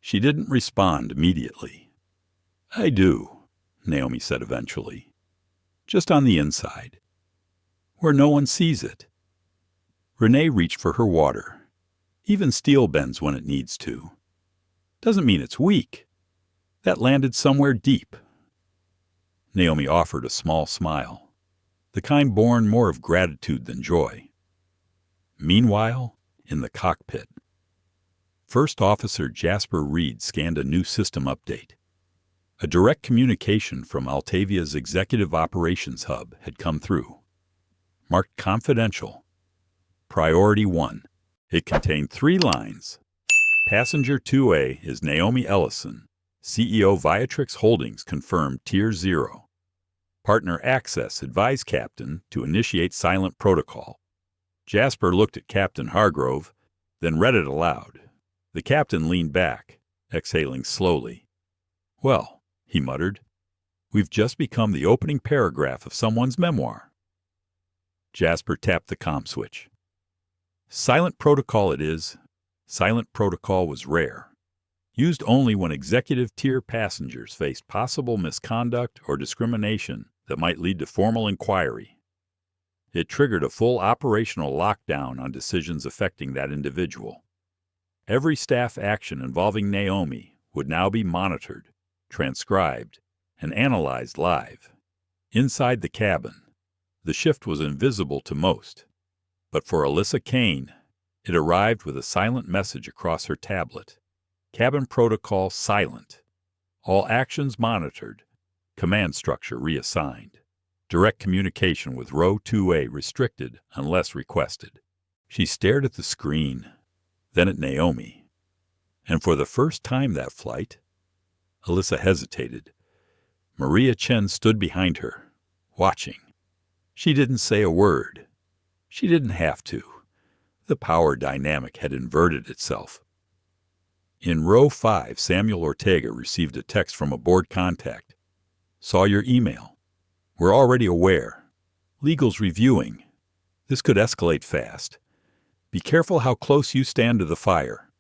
She didn't respond immediately. "I do," Naomi said eventually. "Just on the inside, where no one sees it." Renee reached for her water. Even steel bends when it needs to. Doesn't mean it's weak. That landed somewhere deep. Naomi offered a small smile, the kind born more of gratitude than joy. Meanwhile, in the cockpit, First Officer Jasper Reed scanned a new system update. A direct communication from Altavia's Executive Operations Hub had come through. Marked confidential. Priority 1. It contained 3 lines. Passenger 2A is Naomi Ellison, CEO Viatrix Holdings, confirmed Tier 0. Partner Access advised Captain to initiate silent protocol. Jasper looked at Captain Hargrove, then read it aloud. The captain leaned back, exhaling slowly. "Well," he muttered, "we've just become the opening paragraph of someone's memoir." Jasper tapped the comm switch. "Silent protocol it is." Silent protocol was rare. Used only when executive-tier passengers faced possible misconduct or discrimination that might lead to formal inquiry. It triggered a full operational lockdown on decisions affecting that individual. Every staff action involving Naomi would now be monitored, transcribed, and analyzed live. Inside the cabin, the shift was invisible to most. But for Alyssa Kane, It arrived with a silent message across her tablet. Cabin protocol silent. All actions monitored. Command structure reassigned. Direct communication with row 2A restricted unless requested. She stared at the screen, then at Naomi. And for the first time that flight, Alyssa hesitated. Maria Chen stood behind her, watching. She didn't say a word. She didn't have to. The power dynamic had inverted itself. In row 5, Samuel Ortega received a text from a board contact. Saw your email. We're already aware. Legal's reviewing. This could escalate fast. Be careful how close you stand to the fire.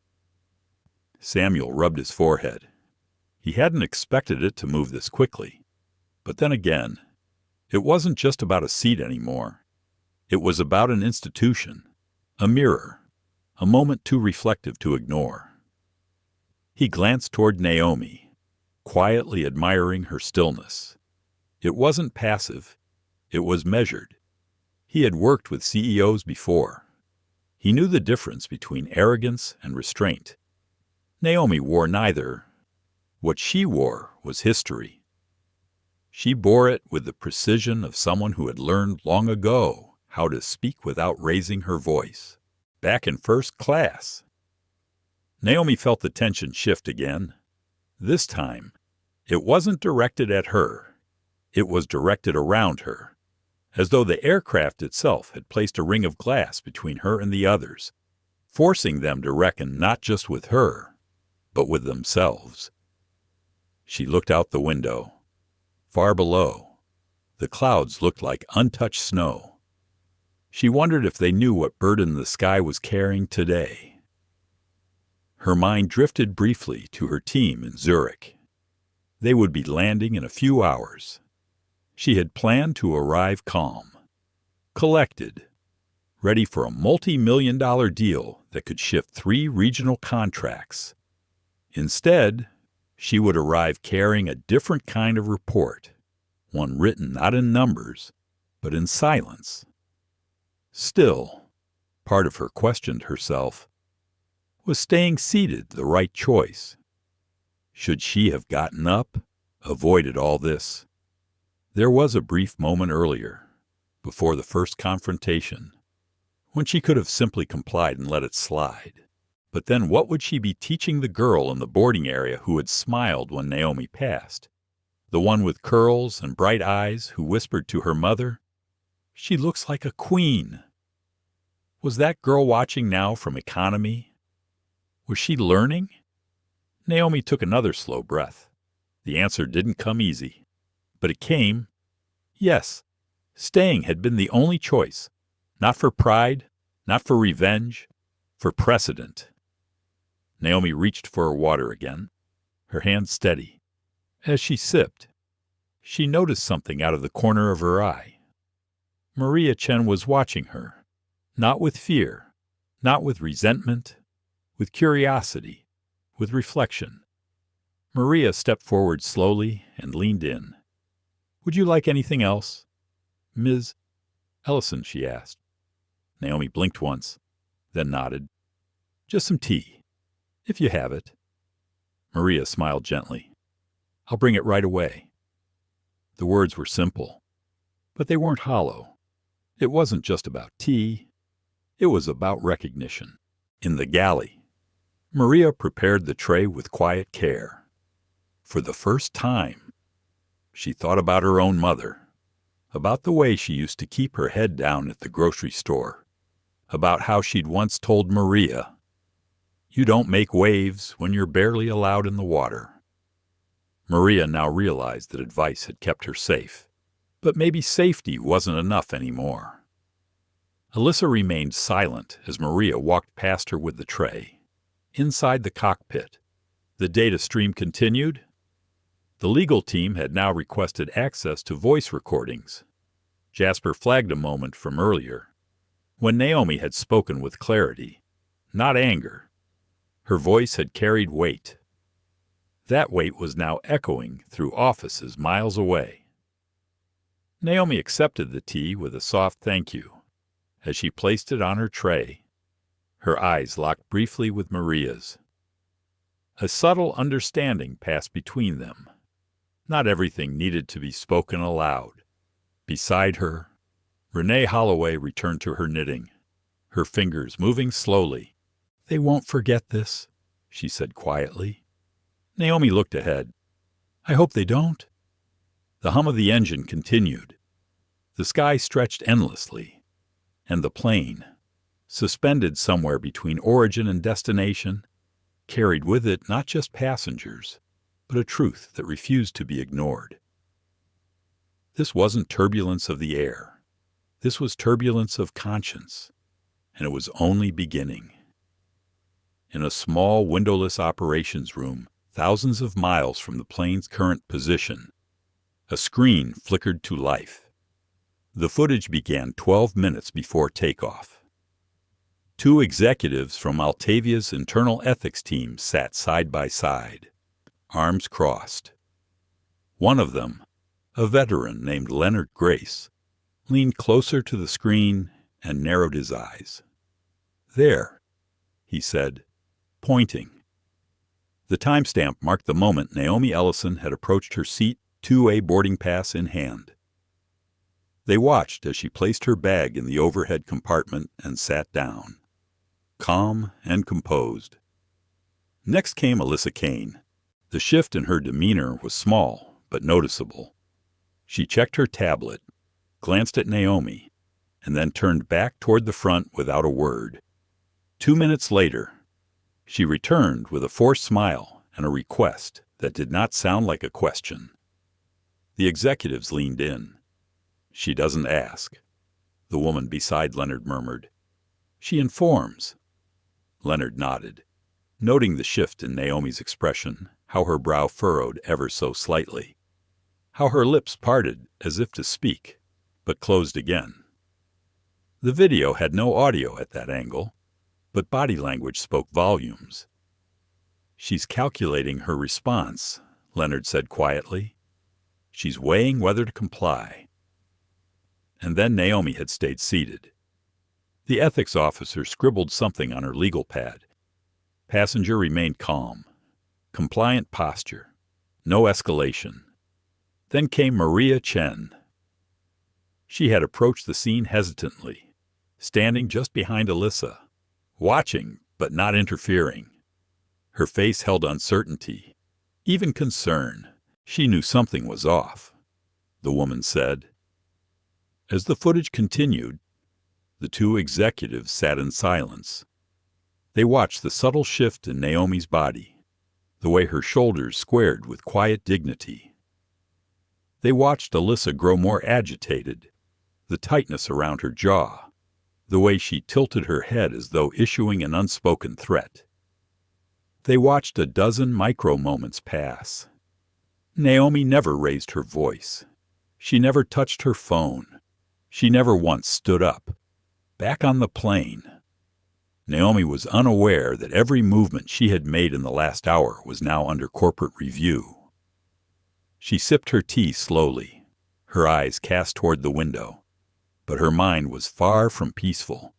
Samuel rubbed his forehead. He hadn't expected it to move this quickly. But then again, it wasn't just about a seat anymore. It was about an institution, a mirror, a moment too reflective to ignore. He glanced toward Naomi, quietly admiring her stillness. It wasn't passive. It was measured. He had worked with CEOs before. He knew the difference between arrogance and restraint. Naomi wore neither. What she wore was history. She bore it with the precision of someone who had learned long ago how to speak without raising her voice. Back in first class. Naomi felt the tension shift again. This time, it wasn't directed at her. It was directed around her, as though the aircraft itself had placed a ring of glass between her and the others, forcing them to reckon not just with her, but with themselves. She looked out the window. Far below, the clouds looked like untouched snow. She wondered if they knew what burden the sky was carrying today. Her mind drifted briefly to her team in Zurich. They would be landing in a few hours. She had planned to arrive calm, collected, ready for a multi-million-dollar deal that could shift 3 regional contracts. Instead, she would arrive carrying a different kind of report, one written not in numbers, but in silence. Still, part of her questioned herself. Was staying seated the right choice? Should she have gotten up, avoided all this? There was a brief moment earlier, before the first confrontation, when she could have simply complied and let it slide. But then what would she be teaching the girl in the boarding area who had smiled when Naomi passed? The one with curls and bright eyes who whispered to her mother, "She looks like a queen." Was that girl watching now from economy? Was she learning? Naomi took another slow breath. The answer didn't come easy. But it came. Yes, staying had been the only choice. Not for pride, not for revenge, for precedent. Naomi reached for her water again, her hand steady. As she sipped, she noticed something out of the corner of her eye. Maria Chen was watching her, not with fear, not with resentment, with curiosity, with reflection. Maria stepped forward slowly and leaned in. "Would you like anything else?" "Ms. Ellison," she asked. Naomi blinked once, then nodded. "Just some tea, if you have it." Maria smiled gently. "I'll bring it right away." The words were simple, but they weren't hollow. It wasn't just about tea. It was about recognition. In the galley, Maria prepared the tray with quiet care. For the first time, she thought about her own mother, about the way she used to keep her head down at the grocery store, about how she'd once told Maria, "You don't make waves when you're barely allowed in the water." Maria now realized that advice had kept her safe, but maybe safety wasn't enough anymore. Alyssa remained silent as Maria walked past her with the tray. Inside the cockpit, the data stream continued. The legal team had now requested access to voice recordings. Jasper flagged a moment from earlier, when Naomi had spoken with clarity, not anger. Her voice had carried weight. That weight was now echoing through offices miles away. Naomi accepted the tea with a soft thank you as she placed it on her tray. Her eyes locked briefly with Maria's. A subtle understanding passed between them. Not everything needed to be spoken aloud. Beside her, Renee Holloway returned to her knitting, her fingers moving slowly. "They won't forget this," she said quietly. Naomi looked ahead. "I hope they don't." The hum of the engine continued. The sky stretched endlessly, and the plane, suspended somewhere between origin and destination, carried with it not just passengers, but a truth that refused to be ignored. This wasn't turbulence of the air. This was turbulence of conscience, and it was only beginning. In a small, windowless operations room, thousands of miles from the plane's current position, a screen flickered to life. The footage began 12 minutes before takeoff. Two executives from Altavia's internal ethics team sat side by side, arms crossed. One of them, a veteran named Leonard Grace, leaned closer to the screen and narrowed his eyes. "There," he said, pointing. The timestamp marked the moment Naomi Ellison had approached her seat, 2A boarding pass in hand. They watched as she placed her bag in the overhead compartment and sat down, calm and composed. Next came Alyssa Kane. The shift in her demeanor was small but noticeable. She checked her tablet, glanced at Naomi, and then turned back toward the front without a word. 2 minutes later, she returned with a forced smile and a request that did not sound like a question. The executives leaned in. "She doesn't ask," the woman beside Leonard murmured. "She informs." Leonard nodded, noting the shift in Naomi's expression, how her brow furrowed ever so slightly, how her lips parted as if to speak, but closed again. The video had no audio at that angle, but body language spoke volumes. "She's calculating her response," Leonard said quietly. "She's weighing whether to comply." And then Naomi had stayed seated. The ethics officer scribbled something on her legal pad. Passenger remained calm. Compliant posture. No escalation. Then came Maria Chen. She had approached the scene hesitantly, standing just behind Alyssa, watching but not interfering. Her face held uncertainty, even concern. She knew something was off, the woman said. As the footage continued, the two executives sat in silence. They watched the subtle shift in Naomi's body, the way her shoulders squared with quiet dignity. They watched Alyssa grow more agitated, the tightness around her jaw, the way she tilted her head as though issuing an unspoken threat. They watched a dozen micro-moments pass. Naomi never raised her voice. She never touched her phone. She never once stood up. Back on the plane, Naomi was unaware that every movement she had made in the last hour was now under corporate review. She sipped her tea slowly, her eyes cast toward the window, but her mind was far from peaceful.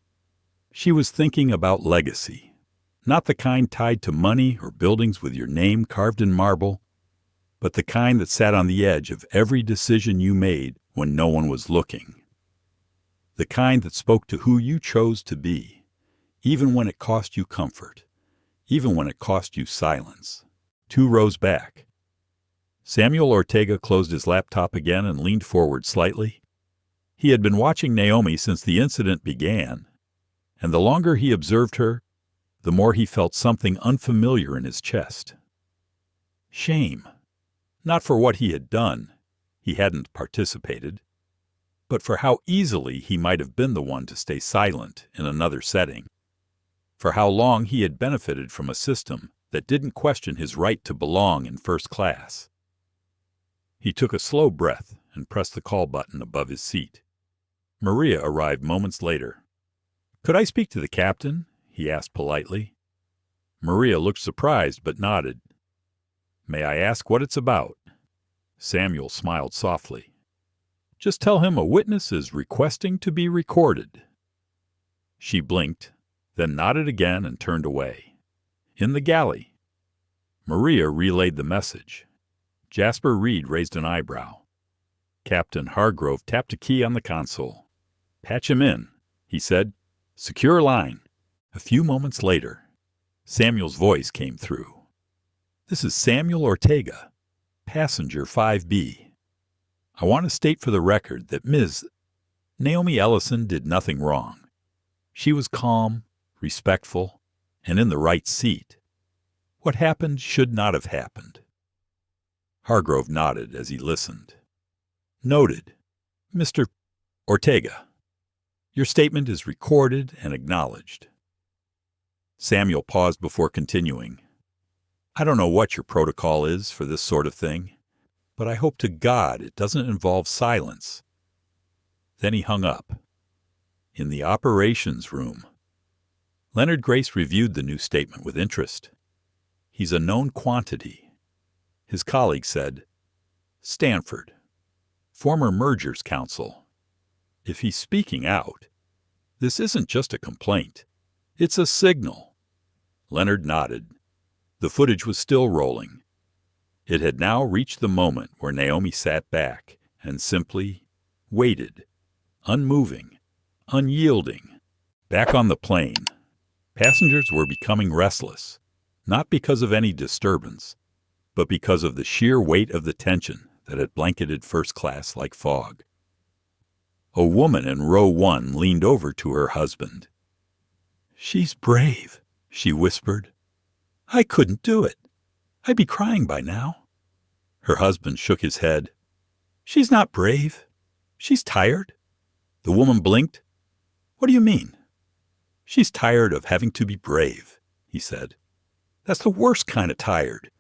She was thinking about legacy, not the kind tied to money or buildings with your name carved in marble, but the kind that sat on the edge of every decision you made when no one was looking. The kind that spoke to who you chose to be, even when it cost you comfort, even when it cost you silence. 2 rows back. Samuel Ortega closed his laptop again and leaned forward slightly. He had been watching Naomi since the incident began, and the longer he observed her, the more he felt something unfamiliar in his chest. Shame. Not for what he had done, he hadn't participated, but for how easily he might have been the one to stay silent in another setting, for how long he had benefited from a system that didn't question his right to belong in first class. He took a slow breath and pressed the call button above his seat. Maria arrived moments later. "Could I speak to the captain?" he asked politely. Maria looked surprised but nodded. "May I ask what it's about?" Samuel smiled softly. "Just tell him a witness is requesting to be recorded." She blinked, then nodded again and turned away. In the galley. Maria relayed the message. Jasper Reed raised an eyebrow. Captain Hargrove tapped a key on the console. "Patch him in," he said. "Secure line." A few moments later, Samuel's voice came through. "This is Samuel Ortega, passenger 5B. I want to state for the record that Ms. Naomi Ellison did nothing wrong. She was calm, respectful, and in the right seat. What happened should not have happened." Hargrove nodded as he listened. "Noted. Mr. Ortega, your statement is recorded and acknowledged." Samuel paused before continuing. "I don't know what your protocol is for this sort of thing, but I hope to God it doesn't involve silence." Then he hung up. In the operations room, Leonard Grace reviewed the new statement with interest. He's a known quantity. His colleague said, "Stanford, former mergers counsel. If he's speaking out, this isn't just a complaint. It's a signal." Leonard nodded. The footage was still rolling. It had now reached the moment where Naomi sat back and simply waited, unmoving, unyielding. Back on the plane, passengers were becoming restless, not because of any disturbance, but because of the sheer weight of the tension that had blanketed first class like fog. A woman in row 1 leaned over to her husband. "She's brave," she whispered. "I couldn't do it. I'd be crying by now." Her husband shook his head. "She's not brave. She's tired." The woman blinked. "What do you mean?" "She's tired of having to be brave," he said. "That's the worst kind of tired."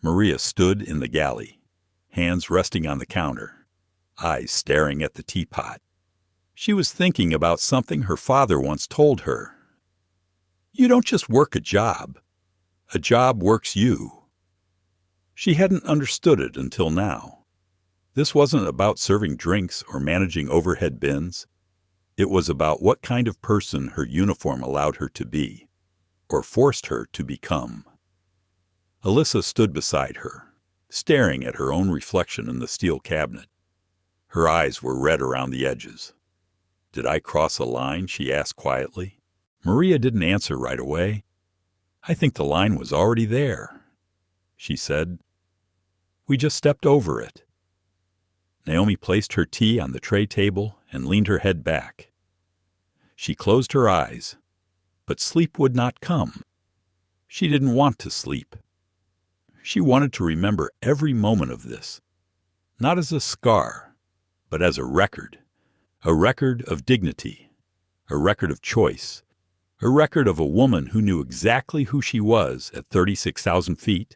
Maria stood in the galley, hands resting on the counter, eyes staring at the teapot. She was thinking about something her father once told her. "You don't just work a job works you." She hadn't understood it until now. This wasn't about serving drinks or managing overhead bins. It was about what kind of person her uniform allowed her to be, or forced her to become. Alyssa stood beside her, staring at her own reflection in the steel cabinet. Her eyes were red around the edges. "Did I cross a line?" she asked quietly. Maria didn't answer right away. "I think the line was already there," she said. "We just stepped over it." Naomi placed her tea on the tray table and leaned her head back. She closed her eyes, but sleep would not come. She didn't want to sleep. She wanted to remember every moment of this, not as a scar, but as a record of dignity, a record of choice, a record of a woman who knew exactly who she was at 36,000 feet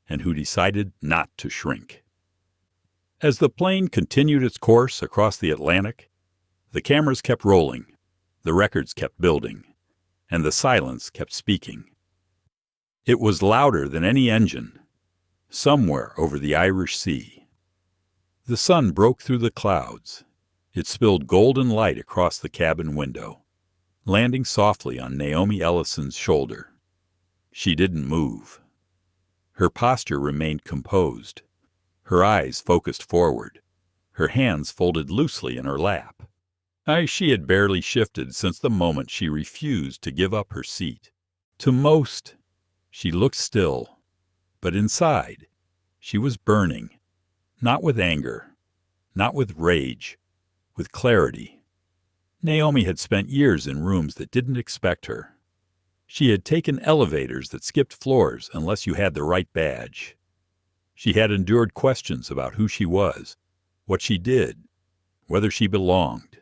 and who decided not to shrink. As the plane continued its course across the Atlantic, the cameras kept rolling, the records kept building, and the silence kept speaking. It was louder than any engine, somewhere over the Irish Sea. The sun broke through the clouds. It spilled golden light across the cabin window, landing softly on Naomi Ellison's shoulder. She didn't move. Her posture remained composed, her eyes focused forward, her hands folded loosely in her lap. She had barely shifted since the moment she refused to give up her seat. To most, she looked still, but inside, she was burning, not with anger, not with rage, with clarity. Naomi had spent years in rooms that didn't expect her. She had taken elevators that skipped floors unless you had the right badge. She had endured questions about who she was, what she did, whether she belonged.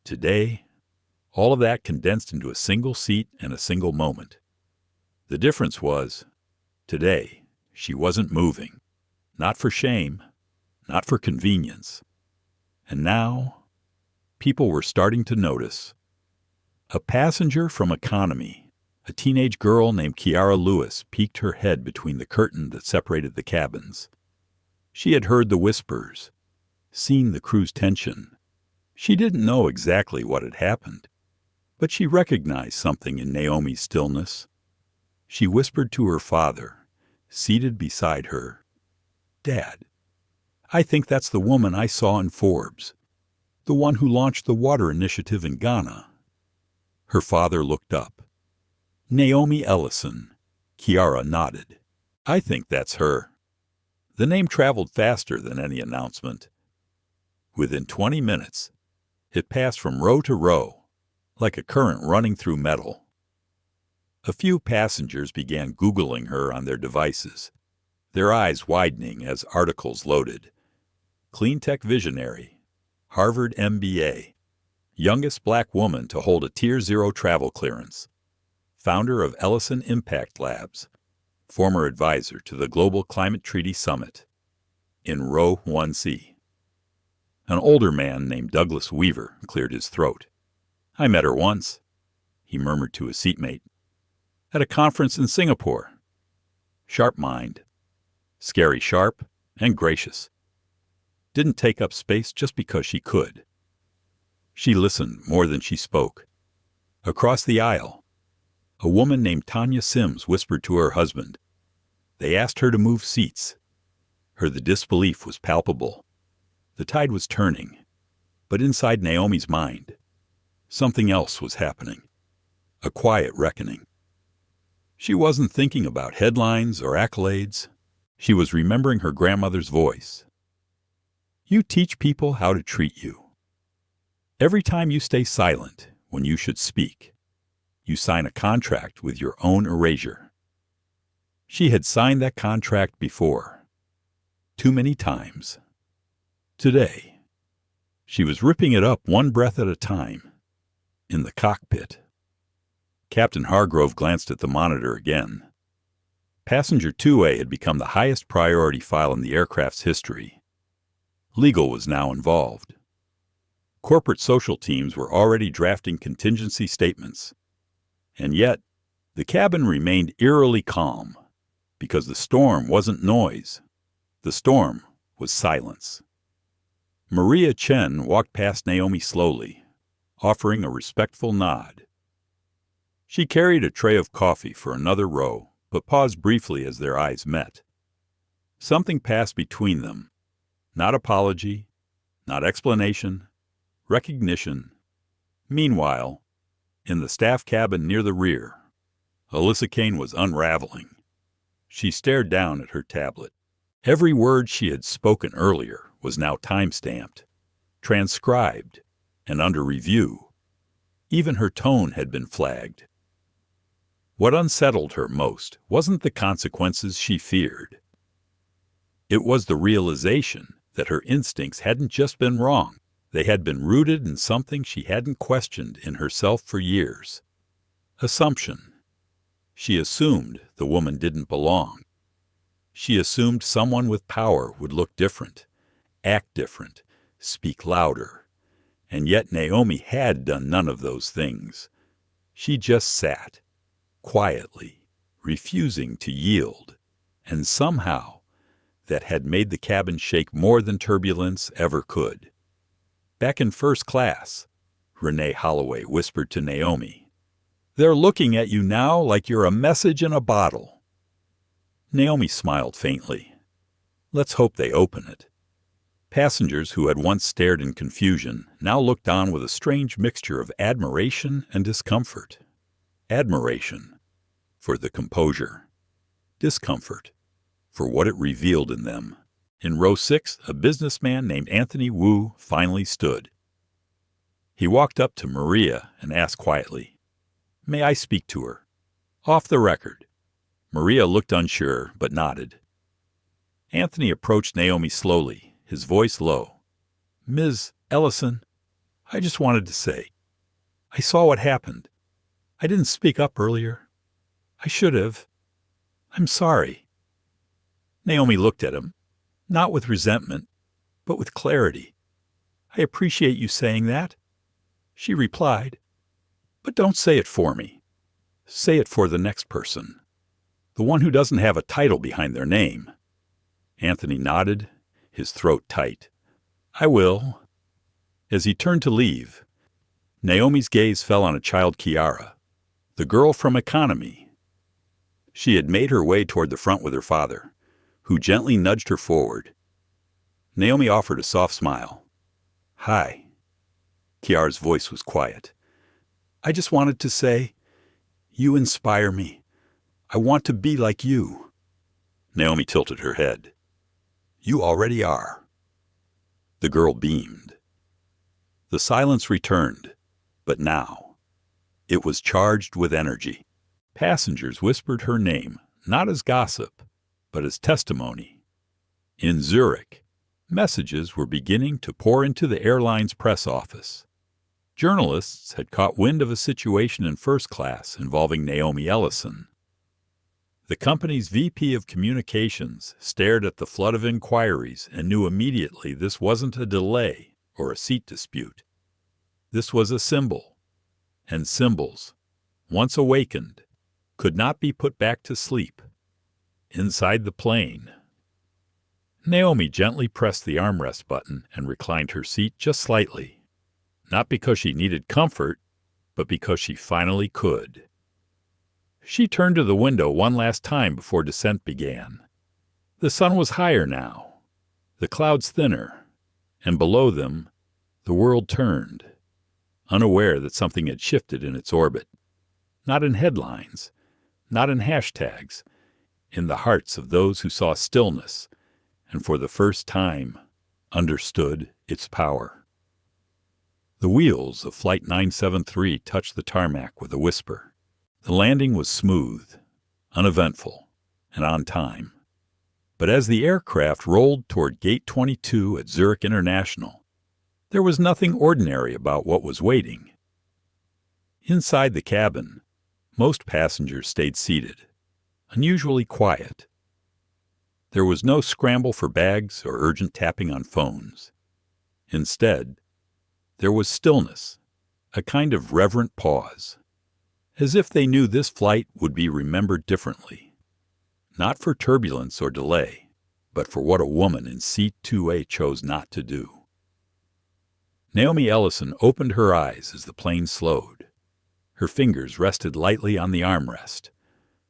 Today, all of that condensed into a single seat and a single moment. The difference was, today, she wasn't moving. Not for shame, not for convenience. And now, people were starting to notice. A passenger from economy, a teenage girl named Kiara Lewis, peeked her head between the curtain that separated the cabins. She had heard the whispers, seen the crew's tension. She didn't know exactly what had happened, But she recognized something in Naomi's stillness. She whispered to her father, seated beside her, "Dad, I think that's the woman I saw in Forbes, the one who launched the water initiative in Ghana." Her father looked up. "Naomi Ellison." Kiara nodded. "I think that's her." The name traveled faster than any announcement. Within 20 minutes, it passed from row to row, like a current running through metal. A few passengers began Googling her on their devices, their eyes widening as articles loaded. Clean tech visionary, Harvard MBA, youngest black woman to hold a Tier 0 travel clearance, founder of Ellison Impact Labs, former advisor to the Global Climate Treaty Summit. In row 1C. An older man named Douglas Weaver cleared his throat. "I met her once," he murmured to his seatmate, "at a conference in Singapore. Sharp mind. Scary sharp and gracious. Didn't take up space just because she could." She listened more than she spoke. Across the aisle, a woman named Tanya Sims whispered to her husband. They asked her to move seats. Her disbelief was palpable. The tide was turning, but inside Naomi's mind, something else was happening. A quiet reckoning. She wasn't thinking about headlines or accolades. She was remembering her grandmother's voice. "You teach people how to treat you. Every time you stay silent when you should speak, you sign a contract with your own erasure." She had signed that contract before. Too many times. Today, she was ripping it up one breath at a time. In the cockpit. Captain Hargrove glanced at the monitor again. Passenger 2A had become the highest priority file in the aircraft's history. Legal was now involved. Corporate social teams were already drafting contingency statements. And yet, the cabin remained eerily calm, because the storm wasn't noise. The storm was silence. Maria Chen walked past Naomi slowly, offering a respectful nod. She carried a tray of coffee for another row, but paused briefly as their eyes met. Something passed between them. Not apology, not explanation, recognition. Meanwhile, in the staff cabin near the rear, Alyssa Kane was unraveling. She stared down at her tablet. Every word she had spoken earlier was now time-stamped, transcribed, and under review. Even her tone had been flagged. What unsettled her most wasn't the consequences she feared. It was the realization that her instincts hadn't just been wrong. They had been rooted in something she hadn't questioned in herself for years. Assumption. She assumed the woman didn't belong. She assumed someone with power would look different, act different, speak louder. And yet Naomi had done none of those things. She just sat, quietly, refusing to yield. And somehow, that had made the cabin shake more than turbulence ever could. Back in first class, Renee Holloway whispered to Naomi, "They're looking at you now like you're a message in a bottle." Naomi smiled faintly. Let's hope they open it. Passengers who had once stared in confusion now looked on with a strange mixture of admiration and discomfort. Admiration for the composure. Discomfort for what it revealed in them. In row 6, a businessman named Anthony Wu finally stood. He walked up to Maria and asked quietly, "May I speak to her?" "Off the record." Maria looked unsure, but nodded. Anthony approached Naomi slowly, his voice low. "Ms. Ellison, I just wanted to say, I saw what happened. I didn't speak up earlier. I should have. I'm sorry." Naomi looked at him, not with resentment, but with clarity. "I appreciate you saying that." She replied, "But don't say it for me. Say it for the next person. The one who doesn't have a title behind their name." Anthony nodded, his throat tight. "I will." As he turned to leave, Naomi's gaze fell on a child Kiara, the girl from economy. She had made her way toward the front with her father, who gently nudged her forward. Naomi offered a soft smile. "Hi." Kiara's voice was quiet. "I just wanted to say, you inspire me. I want to be like you." Naomi tilted her head. "You already are." The girl beamed. The silence returned, but now it was charged with energy. Passengers whispered her name, not as gossip, but as testimony. In Zurich, messages were beginning to pour into the airline's press office. Journalists had caught wind of a situation in first class involving Naomi Ellison. The company's VP of Communications stared at the flood of inquiries and knew immediately this wasn't a delay or a seat dispute. This was a symbol, and symbols, once awakened, could not be put back to sleep. Inside the plane, Naomi gently pressed the armrest button and reclined her seat just slightly, not because she needed comfort, but because she finally could. She turned to the window one last time before descent began. The sun was higher now, the clouds thinner, and below them, the world turned, unaware that something had shifted in its orbit. Not in headlines, not in hashtags, in the hearts of those who saw stillness and for the first time understood its power. The wheels of Flight 973 touched the tarmac with a whisper. The landing was smooth, uneventful, and on time. But as the aircraft rolled toward Gate 22 at Zurich International, there was nothing ordinary about what was waiting. Inside the cabin, most passengers stayed seated, unusually quiet. There was no scramble for bags or urgent tapping on phones. Instead, there was stillness, a kind of reverent pause, as if they knew this flight would be remembered differently, not for turbulence or delay, but for what a woman in Seat 2A chose not to do. Naomi Ellison opened her eyes as the plane slowed. Her fingers rested lightly on the armrest.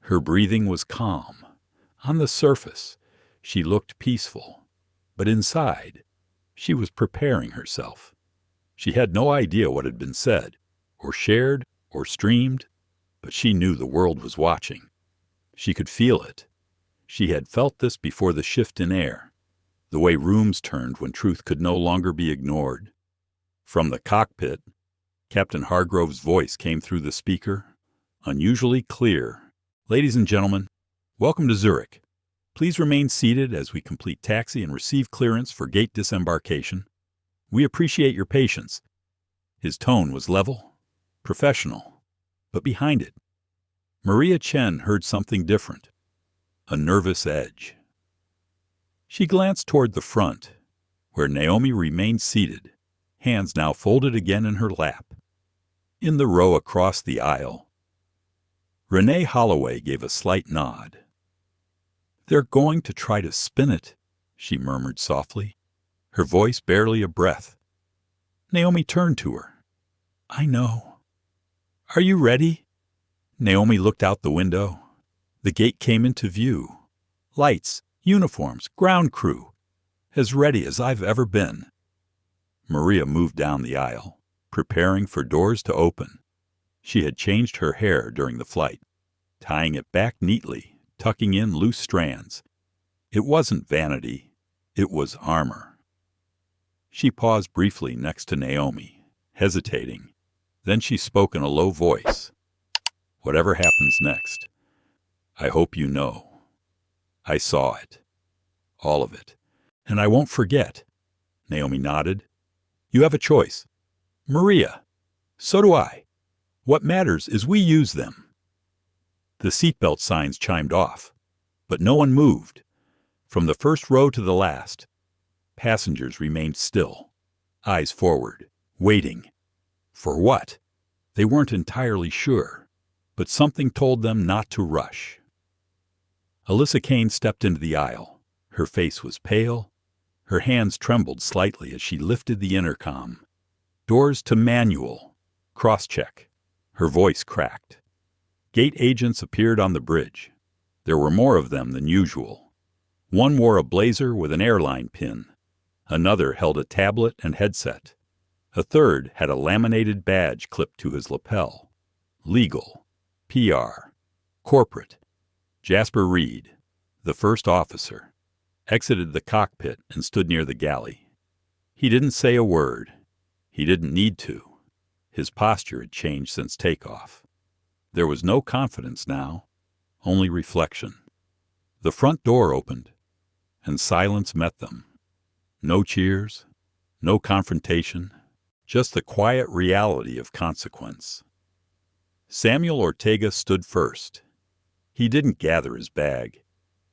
Her breathing was calm. On the surface, she looked peaceful, but inside, she was preparing herself. She had no idea what had been said, or shared, or streamed, but she knew the world was watching. She could feel it. She had felt this before the shift in air, the way rooms turned when truth could no longer be ignored. From the cockpit, Captain Hargrove's voice came through the speaker, unusually clear. "Ladies and gentlemen, welcome to Zurich. Please remain seated as we complete taxi and receive clearance for gate disembarkation. We appreciate your patience." His tone was level, professional, but behind it, Maria Chen heard something different, a nervous edge. She glanced toward the front, where Naomi remained seated, hands now folded again in her lap. In the row across the aisle, Renee Holloway gave a slight nod. "They're going to try to spin it," she murmured softly, her voice barely a breath. Naomi turned to her. "I know. Are you ready?" Naomi looked out the window. The gate came into view. Lights, uniforms, ground crew. As ready as I've ever been. Maria moved down the aisle, preparing for doors to open. She had changed her hair during the flight, tying it back neatly, tucking in loose strands. It wasn't vanity. It was armor. She paused briefly next to Naomi, hesitating. Then she spoke in a low voice. "Whatever happens next, I hope you know. I saw it. All of it. And I won't forget." Naomi nodded. "You have a choice. Maria, so do I. What matters is we use them." The seatbelt signs chimed off, but no one moved. From the first row to the last, passengers remained still, eyes forward, waiting. For what? They weren't entirely sure, but something told them not to rush. Alyssa Kane stepped into the aisle. Her face was pale. Her hands trembled slightly as she lifted the intercom. "Doors to manual," Cross-check. Her voice cracked. Gate agents appeared on the bridge. There were more of them than usual. One wore a blazer with an airline pin. Another held a tablet and headset. A third had a laminated badge clipped to his lapel. Legal, PR, corporate. Jasper Reed, the first officer, exited the cockpit and stood near the galley. He didn't say a word. He didn't need to. His posture had changed since takeoff. There was no confidence now, only reflection. The front door opened, and silence met them. No cheers, no confrontation, just the quiet reality of consequence. Samuel Ortega stood first. He didn't gather his bag.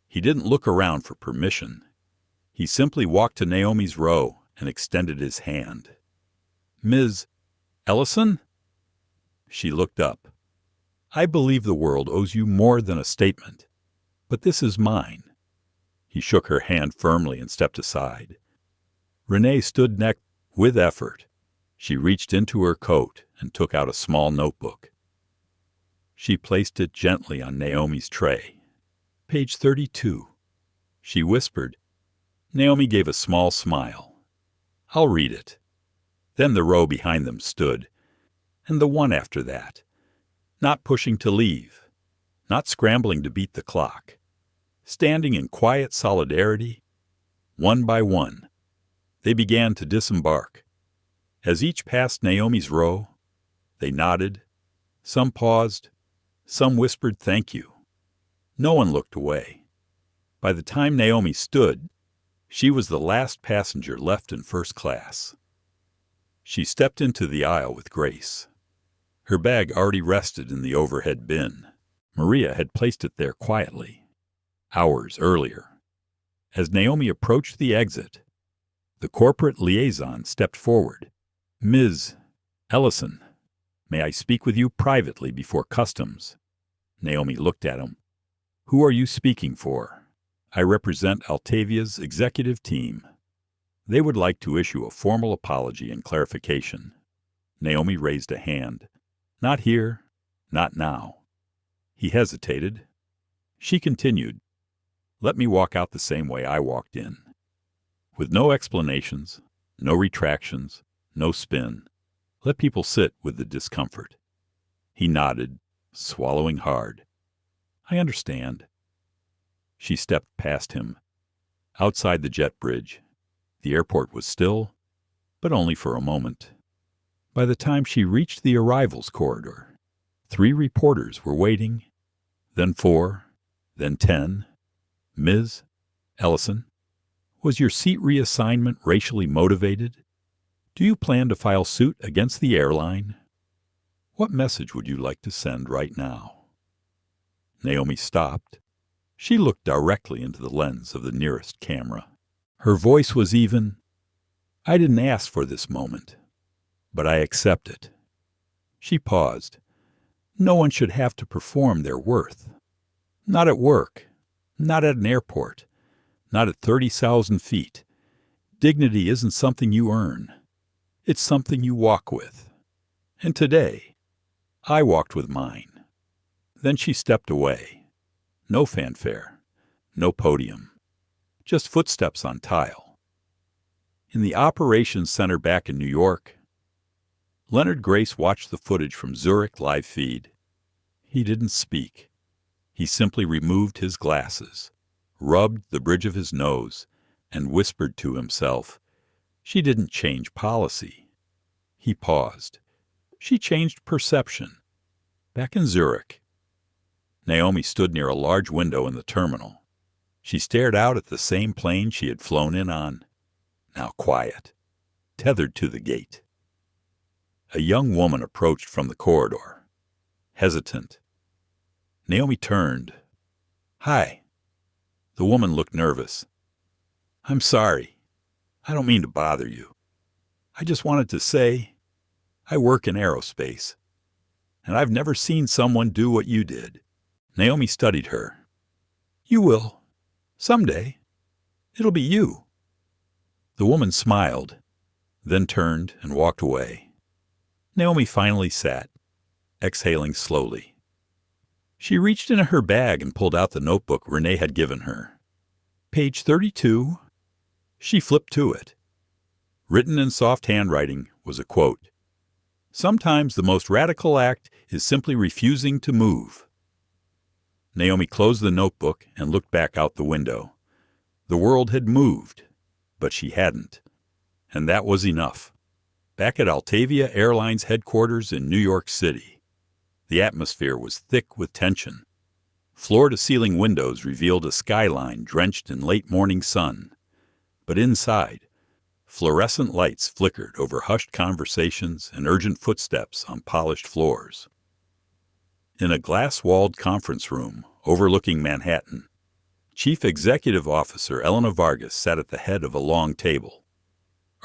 He didn't look around for permission. He simply walked to Naomi's row and extended his hand. "Ms. Ellison?" She looked up. "I believe the world owes you more than a statement, but this is mine." He shook her hand firmly and stepped aside. Renee stood next with effort. She reached into her coat and took out a small notebook. She placed it gently on Naomi's tray. "Page 32. She whispered. Naomi gave a small smile. "I'll read it." Then the row behind them stood, and the one after that, not pushing to leave, not scrambling to beat the clock, standing in quiet solidarity. One by one, they began to disembark. As each passed Naomi's row, they nodded. Some paused. Some whispered thank you. No one looked away. By the time Naomi stood, she was the last passenger left in first class. She stepped into the aisle with grace. Her bag already rested in the overhead bin. Maria had placed it there quietly, hours earlier. As Naomi approached the exit, the corporate liaison stepped forward. "Ms. Ellison, may I speak with you privately before customs?" Naomi looked at him. "Who are you speaking for?" "I represent Altavia's executive team. They would like to issue a formal apology and clarification." Naomi raised a hand. "Not here, not now." He hesitated. She continued, "Let me walk out the same way I walked in. With no explanations, no retractions, no spin. Let people sit with the discomfort." He nodded, swallowing hard. "I understand." She stepped past him. Outside the jet bridge, the airport was still, but only for a moment. By the time she reached the arrivals corridor, 3 reporters were waiting, then 4, then 10. "Ms. Ellison, was your seat reassignment racially motivated? Do you plan to file suit against the airline? What message would you like to send right now?" Naomi stopped. She looked directly into the lens of the nearest camera. Her voice was even. "I didn't ask for this moment, but I accept it." She paused. "No one should have to perform their worth. Not at work, not at an airport, not at 30,000 feet. Dignity isn't something you earn. It's something you walk with. And today, I walked with mine." Then she stepped away. No fanfare, no podium, just footsteps on tile. In the operations center back in New York, Leonard Grace watched the footage from Zurich live feed. He didn't speak. He simply removed his glasses, rubbed the bridge of his nose, and whispered to himself, "She didn't change policy." He paused. "She changed perception." Back in Zurich, Naomi stood near a large window in the terminal. She stared out at the same plane she had flown in on, now quiet, tethered to the gate. A young woman approached from the corridor, hesitant. Naomi turned. "Hi." The woman looked nervous. "I'm sorry. I don't mean to bother you. I just wanted to say, I work in aerospace, and I've never seen someone do what you did." Naomi studied her. "You will. Someday. It'll be you." The woman smiled, then turned and walked away. Naomi finally sat, exhaling slowly. She reached into her bag and pulled out the notebook Renee had given her. Page 32. She flipped to it. Written in soft handwriting was a quote. "Sometimes the most radical act is simply refusing to move." Naomi closed the notebook and looked back out the window. The world had moved, but she hadn't. And that was enough. Back at Altavia Airlines headquarters in New York City, the atmosphere was thick with tension. Floor-to-ceiling windows revealed a skyline drenched in late-morning sun. But inside, fluorescent lights flickered over hushed conversations and urgent footsteps on polished floors. In a glass-walled conference room overlooking Manhattan, Chief Executive Officer Elena Vargas sat at the head of a long table.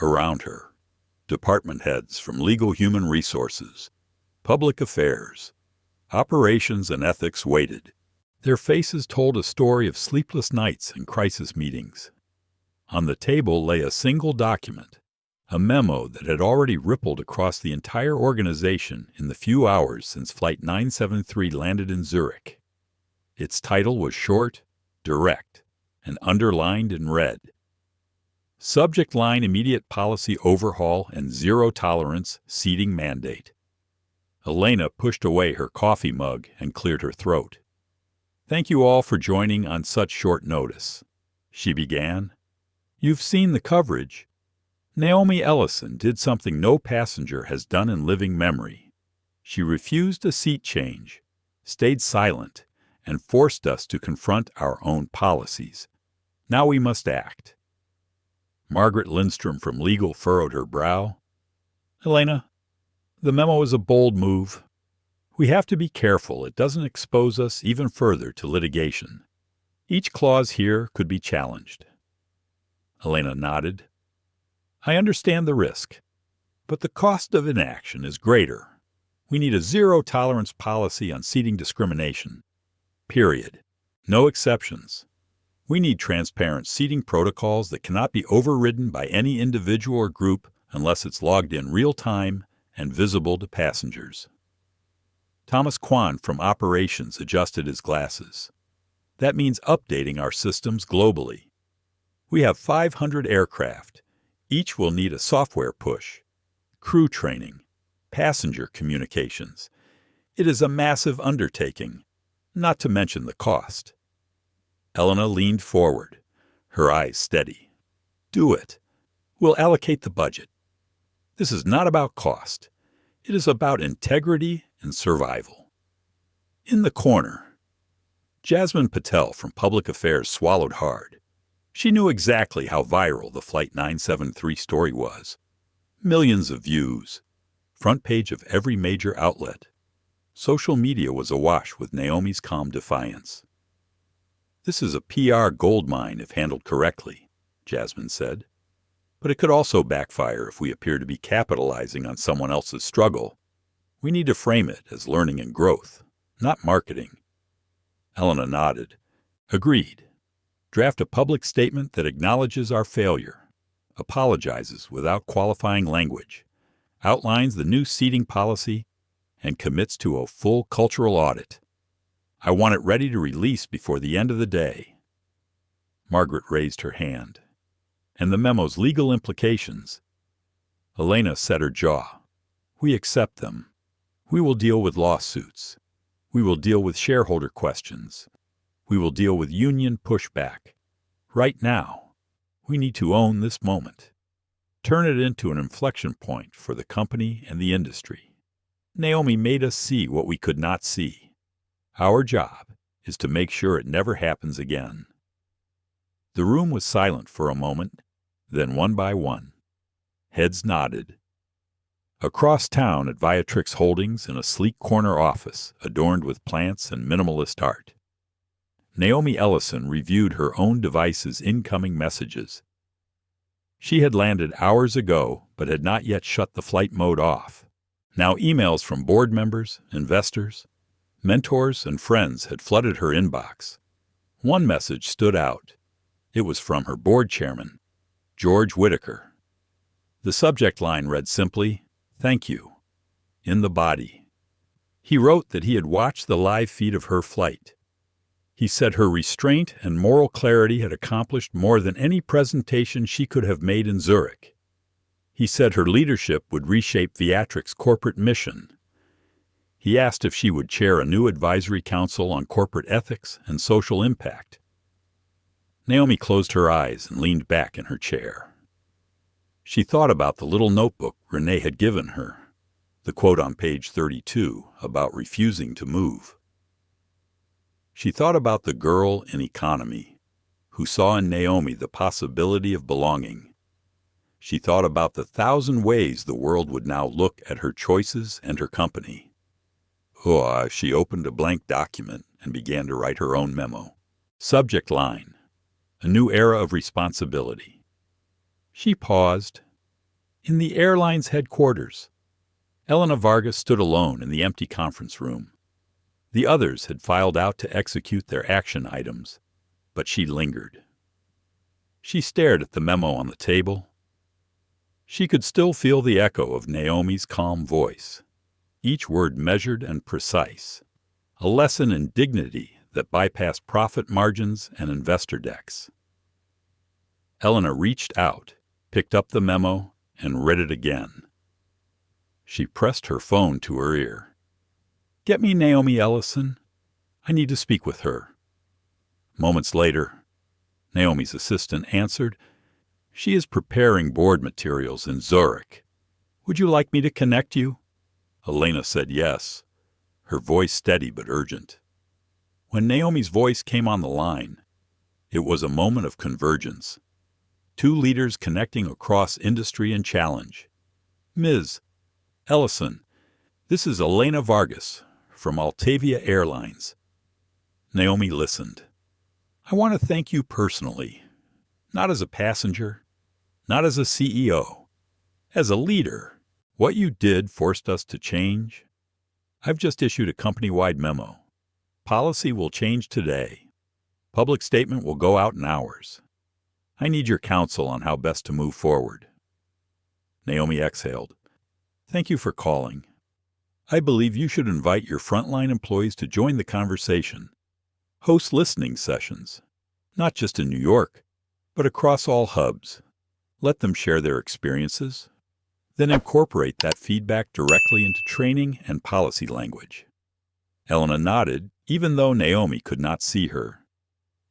Around her, department heads from legal human resources, public affairs, operations, and ethics waited. Their faces told a story of sleepless nights and crisis meetings. On the table lay a single document, a memo that had already rippled across the entire organization in the few hours since Flight 973 landed in Zurich. Its title was short, direct, and underlined in red. Subject line: immediate policy overhaul and zero tolerance seating mandate. Elena pushed away her coffee mug and cleared her throat. "Thank you all for joining on such short notice," she began. "You've seen the coverage. Naomi Ellison did something no passenger has done in living memory. She refused a seat change, stayed silent, and forced us to confront our own policies. Now we must act." Margaret Lindstrom from legal furrowed her brow. "Elena, the memo is a bold move. We have to be careful it doesn't expose us even further to litigation. Each clause here could be challenged." Elena nodded. "I understand the risk, but the cost of inaction is greater. We need a zero-tolerance policy on seating discrimination. Period. No exceptions. We need transparent seating protocols that cannot be overridden by any individual or group unless it's logged in real time and visible to passengers." Thomas Kwan from operations adjusted his glasses. "That means updating our systems globally. We have 500 aircraft. Each will need a software push, crew training, passenger communications. It is a massive undertaking, not to mention the cost." Elena leaned forward, her eyes steady. "Do it. We'll allocate the budget. This is not about cost. It is about integrity and survival." In the corner, Jasmine Patel from Public Affairs swallowed hard. She knew exactly how viral the Flight 973 story was. Millions of views. Front page of every major outlet. Social media was awash with Naomi's calm defiance. "This is a PR goldmine if handled correctly," Jasmine said. "But it could also backfire if we appear to be capitalizing on someone else's struggle. We need to frame it as learning and growth, not marketing." Elena nodded. "Agreed. Draft a public statement that acknowledges our failure, apologizes without qualifying language, outlines the new seating policy, and commits to a full cultural audit. I want it ready to release before the end of the day." Margaret raised her hand. "And the memo's legal implications?" Elena set her jaw. "We accept them. We will deal with lawsuits. We will deal with shareholder questions. We will deal with union pushback. Right now, we need to own this moment. Turn it into an inflection point for the company and the industry. Naomi made us see what we could not see. Our job is to make sure it never happens again." The room was silent for a moment, then one by one. Heads nodded. Across town at Viatrix Holdings in a sleek corner office adorned with plants and minimalist art, Naomi Ellison reviewed her own device's incoming messages. She had landed hours ago but had not yet shut the flight mode off. Now emails from board members, investors, mentors, and friends had flooded her inbox. One message stood out. It was from her board chairman, George Whitaker. The subject line read simply, "Thank you." in the body. He wrote that he had watched the live feed of her flight. He said her restraint and moral clarity had accomplished more than any presentation she could have made in Zurich. He said her leadership would reshape Viatrix's corporate mission. He asked if she would chair a new advisory council on corporate ethics and social impact. Naomi closed her eyes and leaned back in her chair. She thought about the little notebook Renee had given her, the quote on page 32 about refusing to move. She thought about the girl in economy who saw in Naomi the possibility of belonging. She thought about the 1,000 ways the world would now look at her choices and her company. She opened a blank document and began to write her own memo. Subject line: a new era of responsibility. She paused. In the airlines headquarters, Elena Vargas stood alone in the empty conference room. The others had filed out to execute their action items, but she lingered. She stared at the memo on the table. She could still feel the echo of Naomi's calm voice, each word measured and precise, a lesson in dignity that bypassed profit margins and investor decks. Elena reached out, picked up the memo, and read it again. She pressed her phone to her ear. "Get me Naomi Ellison. I need to speak with her." Moments later, Naomi's assistant answered, "She is preparing board materials in Zurich. Would you like me to connect you?" Elena said yes, her voice steady but urgent. When Naomi's voice came on the line, it was a moment of convergence. Two leaders connecting across industry and challenge. "Ms. Ellison, this is Elena Vargas from Altavia Airlines." Naomi listened. "I want to thank you personally, not as a passenger, not as a CEO, as a leader. What you did forced us to change. I've just issued a company-wide memo. Policy will change today. Public statement will go out in hours. I need your counsel on how best to move forward." Naomi exhaled. "Thank you for calling. I believe you should invite your frontline employees to join the conversation. Host listening sessions, not just in New York, but across all hubs. Let them share their experiences. Then incorporate that feedback directly into training and policy language." Elena nodded, even though Naomi could not see her.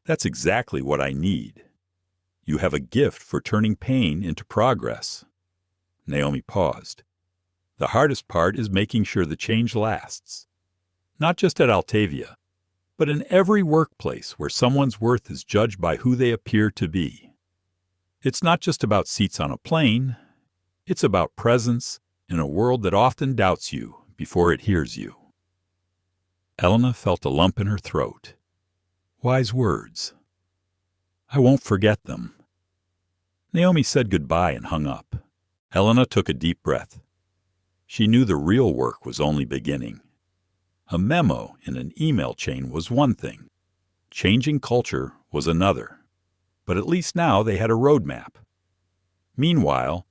"That's exactly what I need. You have a gift for turning pain into progress." Naomi paused. "The hardest part is making sure the change lasts. Not just at Altavia, but in every workplace where someone's worth is judged by who they appear to be. It's not just about seats on a plane. It's about presence in a world that often doubts you before it hears you." Elena felt a lump in her throat. Wise words. I won't forget them. Naomi said goodbye and hung up. Elena took a deep breath. She knew the real work was only beginning. A memo in an email chain was one thing. Changing culture was another. But at least now they had a roadmap. Meanwhile,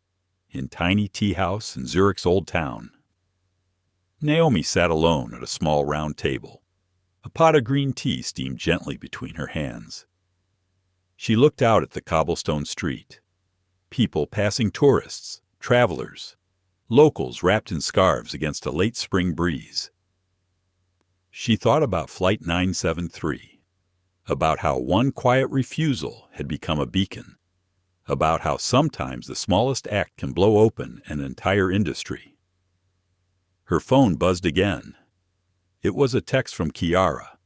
in tiny tea house in Zurich's old town, Naomi sat alone at a small round table. A pot of green tea steamed gently between her hands. She looked out at the cobblestone street. People passing tourists, travelers, locals wrapped in scarves against a late spring breeze. She thought about Flight 973, about how one quiet refusal had become a beacon, about how sometimes the smallest act can blow open an entire industry. Her phone buzzed again. It was a text from Kiara,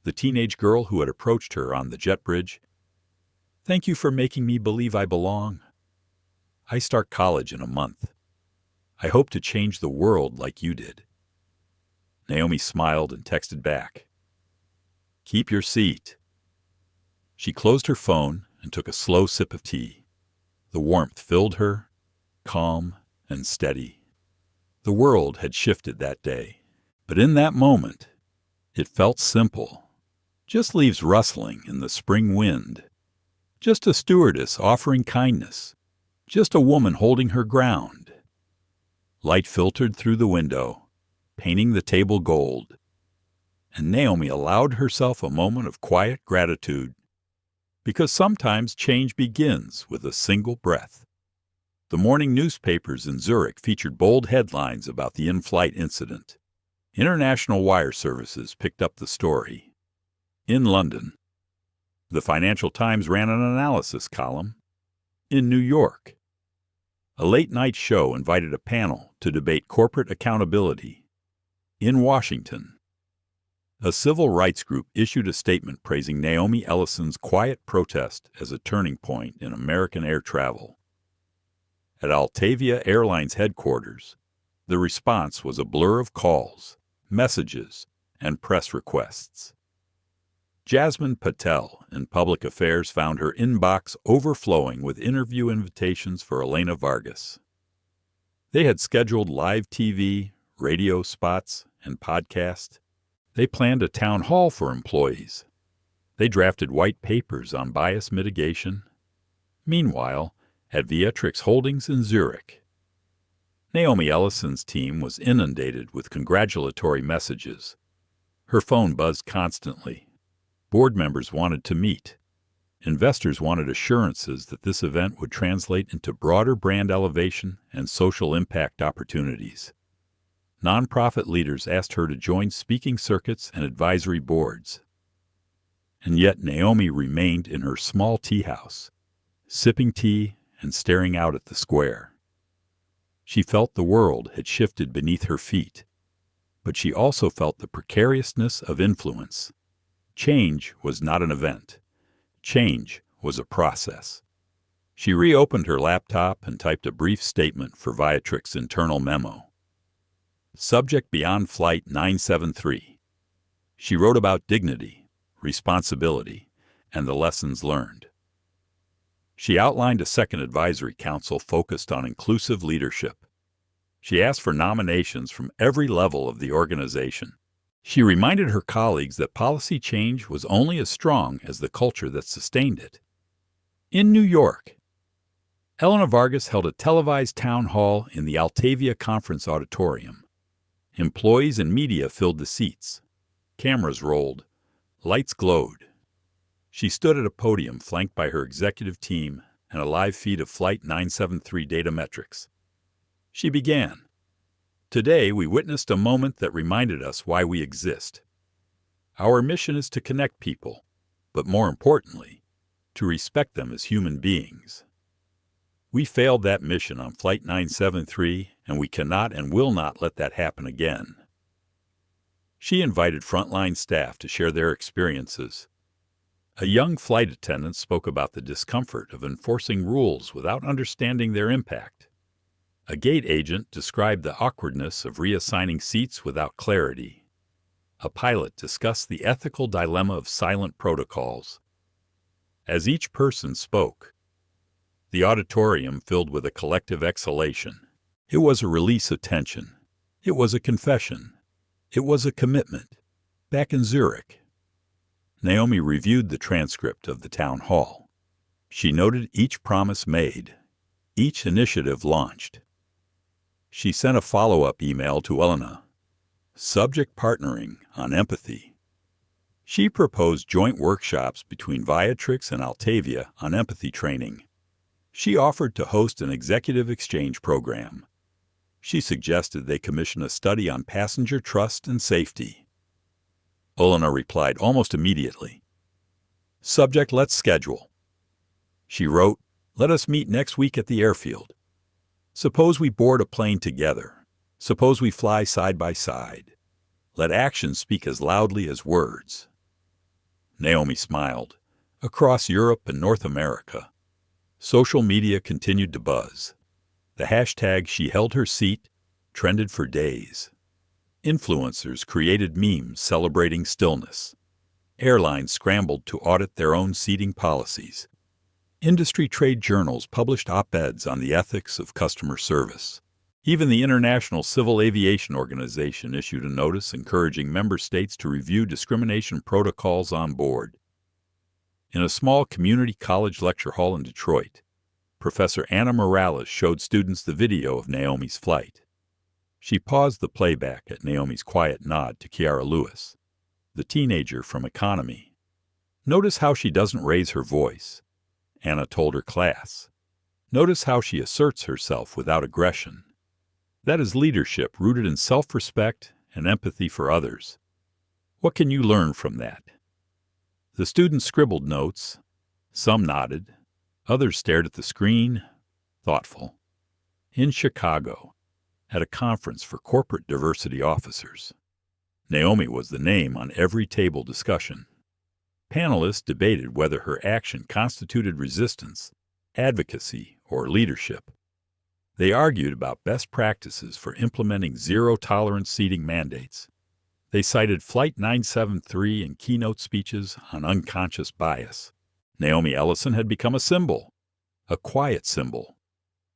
the teenage girl who had approached her on the jet bridge. "Thank you for making me believe I belong. I start college in a month. I hope to change the world like you did." Naomi smiled and texted back, "Keep your seat." She closed her phone and took a slow sip of tea. The warmth filled her, calm and steady. The world had shifted that day, but in that moment, it felt simple. Just leaves rustling in the spring wind. Just a stewardess offering kindness. Just a woman holding her ground. Light filtered through the window, painting the table gold, and Naomi allowed herself a moment of quiet gratitude, because sometimes change begins with a single breath. The morning newspapers in Zurich featured bold headlines about the in-flight incident. International wire services picked up the story. In London, the Financial Times ran an analysis column. In New York, a late-night show invited a panel to debate corporate accountability. In Washington, a civil rights group issued a statement praising Naomi Ellison's quiet protest as a turning point in American air travel. At Altavia Airlines headquarters, the response was a blur of calls, messages, and press requests. Jasmine Patel in public affairs found her inbox overflowing with interview invitations for Elena Vargas. They had scheduled live TV, radio spots, and podcasts. They planned a town hall for employees. They drafted white papers on bias mitigation. Meanwhile, at Viatrix Holdings in Zurich, Naomi Ellison's team was inundated with congratulatory messages. Her phone buzzed constantly. Board members wanted to meet. Investors wanted assurances that this event would translate into broader brand elevation and social impact opportunities. Nonprofit leaders asked her to join speaking circuits and advisory boards. And yet Naomi remained in her small tea house, sipping tea and staring out at the square. She felt the world had shifted beneath her feet, but she also felt the precariousness of influence. Change was not an event. Change was a process. She reopened her laptop and typed a brief statement for Viatrix's internal memo. Subject beyond Flight 973. She wrote about dignity, responsibility, and the lessons learned. She outlined a second advisory council focused on inclusive leadership. She asked for nominations from every level of the organization. She reminded her colleagues that policy change was only as strong as the culture that sustained it. In New York, Elena Vargas held a televised town hall in the Altavia Conference Auditorium. Employees and media filled the seats. Cameras rolled. Lights glowed. She stood at a podium flanked by her executive team and a live feed of Flight 973 data metrics. She began. Today, we witnessed a moment that reminded us why we exist. Our mission is to connect people, but more importantly, to respect them as human beings. We failed that mission on Flight 973, and we cannot and will not let that happen again. She invited frontline staff to share their experiences. A young flight attendant spoke about the discomfort of enforcing rules without understanding their impact. A gate agent described the awkwardness of reassigning seats without clarity. A pilot discussed the ethical dilemma of silent protocols. As each person spoke, the auditorium filled with a collective exhalation. It was a release of tension. It was a confession. It was a commitment. Back in Zurich, Naomi reviewed the transcript of the town hall. She noted each promise made, each initiative launched. She sent a follow-up email to Elena. Subject partnering on empathy. She proposed joint workshops between Viatrix and Altavia on empathy training. She offered to host an executive exchange program. She suggested they commission a study on passenger trust and safety. Elena replied almost immediately. Subject, let's schedule. She wrote, let us meet next week at the airfield. Suppose we board a plane together. Suppose we fly side by side. Let actions speak as loudly as words. Naomi smiled. Across Europe and North America, social media continued to buzz. The hashtag "she held her seat" trended for days. Influencers created memes celebrating stillness. Airlines scrambled to audit their own seating policies. Industry trade journals published op-eds on the ethics of customer service. Even the International Civil Aviation Organization issued a notice encouraging member states to review discrimination protocols on board. In a small community college lecture hall in Detroit, Professor Anna Morales showed students the video of Naomi's flight. She paused the playback at Naomi's quiet nod to Kiara Lewis, the teenager from economy. Notice how she doesn't raise her voice, Anna told her class. Notice how she asserts herself without aggression. That is leadership rooted in self-respect and empathy for others. What can you learn from that? The students scribbled notes. Some nodded. Others stared at the screen, thoughtful. In Chicago, at a conference for corporate diversity officers. Naomi was the name on every table discussion. Panelists debated whether her action constituted resistance, advocacy, or leadership. They argued about best practices for implementing zero-tolerance seating mandates. They cited Flight 973 in keynote speeches on unconscious bias. Naomi Ellison had become a symbol, a quiet symbol,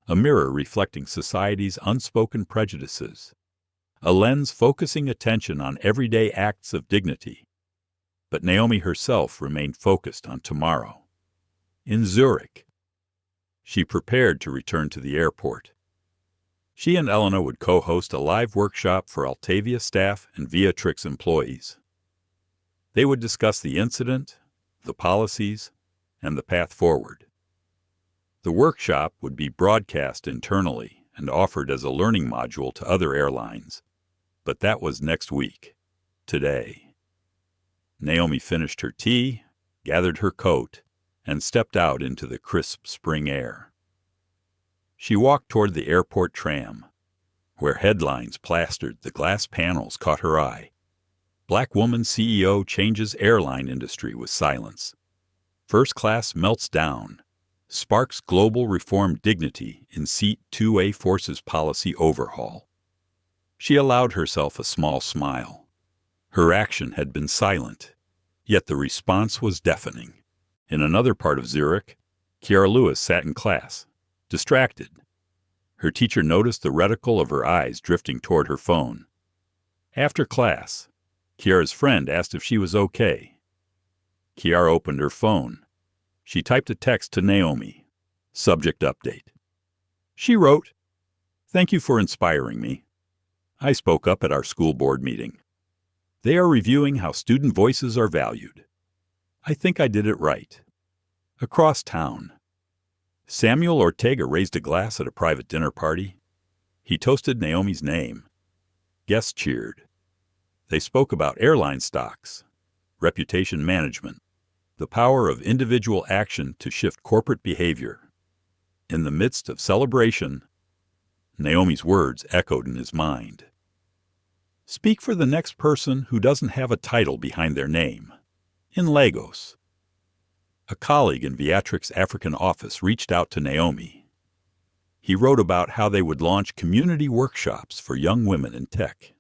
a mirror reflecting society's unspoken prejudices, a lens focusing attention on everyday acts of dignity. But Naomi herself remained focused on tomorrow. In Zurich, she prepared to return to the airport. She and Elena would co-host a live workshop for Altavia staff and Viatrix employees. They would discuss the incident, the policies, and the path forward. The workshop would be broadcast internally and offered as a learning module to other airlines. But that was next week, today. Naomi finished her tea, gathered her coat, and stepped out into the crisp spring air. She walked toward the airport tram, where headlines plastered the glass panels caught her eye. Black woman CEO changes airline industry with silence. First class melts down. Sparks global reform dignity in Seat 2A forces policy overhaul. She allowed herself a small smile. Her action had been silent, yet the response was deafening. In another part of Zurich, Kiara Lewis sat in class, distracted. Her teacher noticed the reticle of her eyes drifting toward her phone. After class, Kiara's friend asked if she was okay. Kiara opened her phone. She typed a text to Naomi. Subject update. She wrote, "Thank you for inspiring me. I spoke up at our school board meeting. They are reviewing how student voices are valued. I think I did it right." Across town, Samuel Ortega raised a glass at a private dinner party. He toasted Naomi's name. Guests cheered. They spoke about airline stocks, reputation management, the power of individual action to shift corporate behavior. In the midst of celebration, Naomi's words echoed in his mind. Speak for the next person who doesn't have a title behind their name. In Lagos. A colleague in Viatrix African office reached out to Naomi. He wrote about how they would launch community workshops for young women in tech.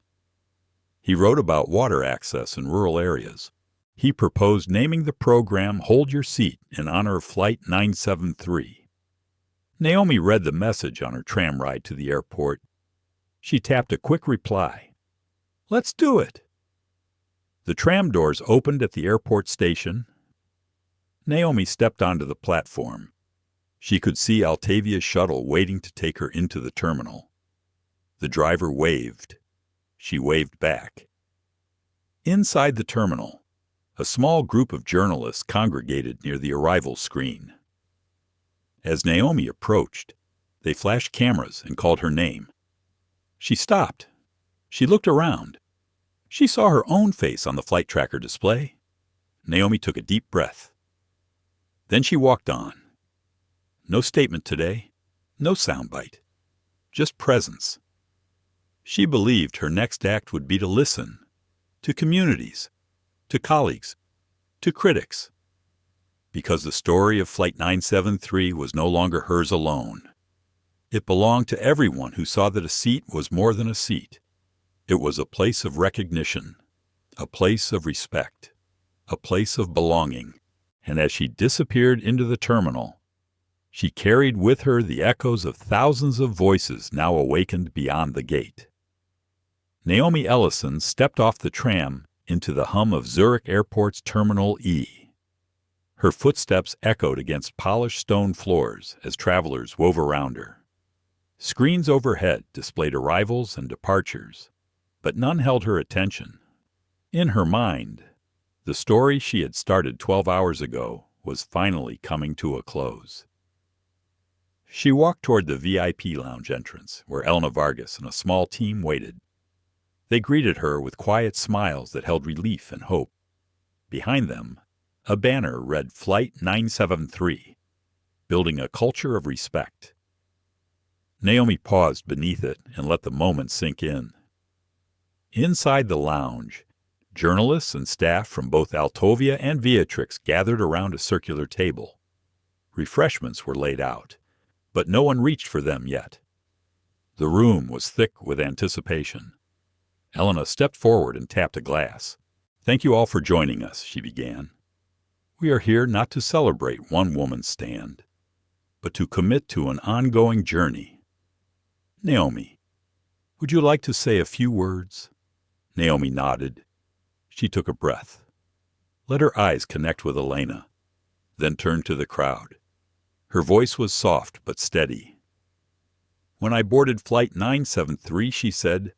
He wrote about water access in rural areas. He proposed naming the program Hold Your Seat in honor of Flight 973. Naomi read the message on her tram ride to the airport. She tapped a quick reply. Let's do it. The tram doors opened at the airport station. Naomi stepped onto the platform. She could see Altavia's shuttle waiting to take her into the terminal. The driver waved. She waved back. Inside the terminal, a small group of journalists congregated near the arrival screen. As Naomi approached, they flashed cameras and called her name. She stopped. She looked around. She saw her own face on the flight tracker display. Naomi took a deep breath. Then she walked on. No statement today, no soundbite, just presence. She believed her next act would be to listen, to communities, to colleagues, to critics, because the story of Flight 973 was no longer hers alone. It belonged to everyone who saw that a seat was more than a seat. It was a place of recognition, a place of respect, a place of belonging. And as she disappeared into the terminal, she carried with her the echoes of thousands of voices now awakened beyond the gate. Naomi Ellison stepped off the tram into the hum of Zurich Airport's Terminal E. Her footsteps echoed against polished stone floors as travelers wove around her. Screens overhead displayed arrivals and departures, but none held her attention. In her mind, the story she had started 12 hours ago was finally coming to a close. She walked toward the VIP lounge entrance, where Elena Vargas and a small team waited. They greeted her with quiet smiles that held relief and hope. Behind them, a banner read Flight 973, building a culture of respect. Naomi paused beneath it and let the moment sink in. Inside the lounge, journalists and staff from both Altovia and Beatrix gathered around a circular table. Refreshments were laid out, but no one reached for them yet. The room was thick with anticipation. Elena stepped forward and tapped a glass. "Thank you all for joining us," she began. "We are here not to celebrate one woman's stand, but to commit to an ongoing journey. Naomi, would you like to say a few words?" Naomi nodded. She took a breath. Let her eyes connect with Elena, then turned to the crowd. Her voice was soft but steady. "When I boarded Flight 973, she said,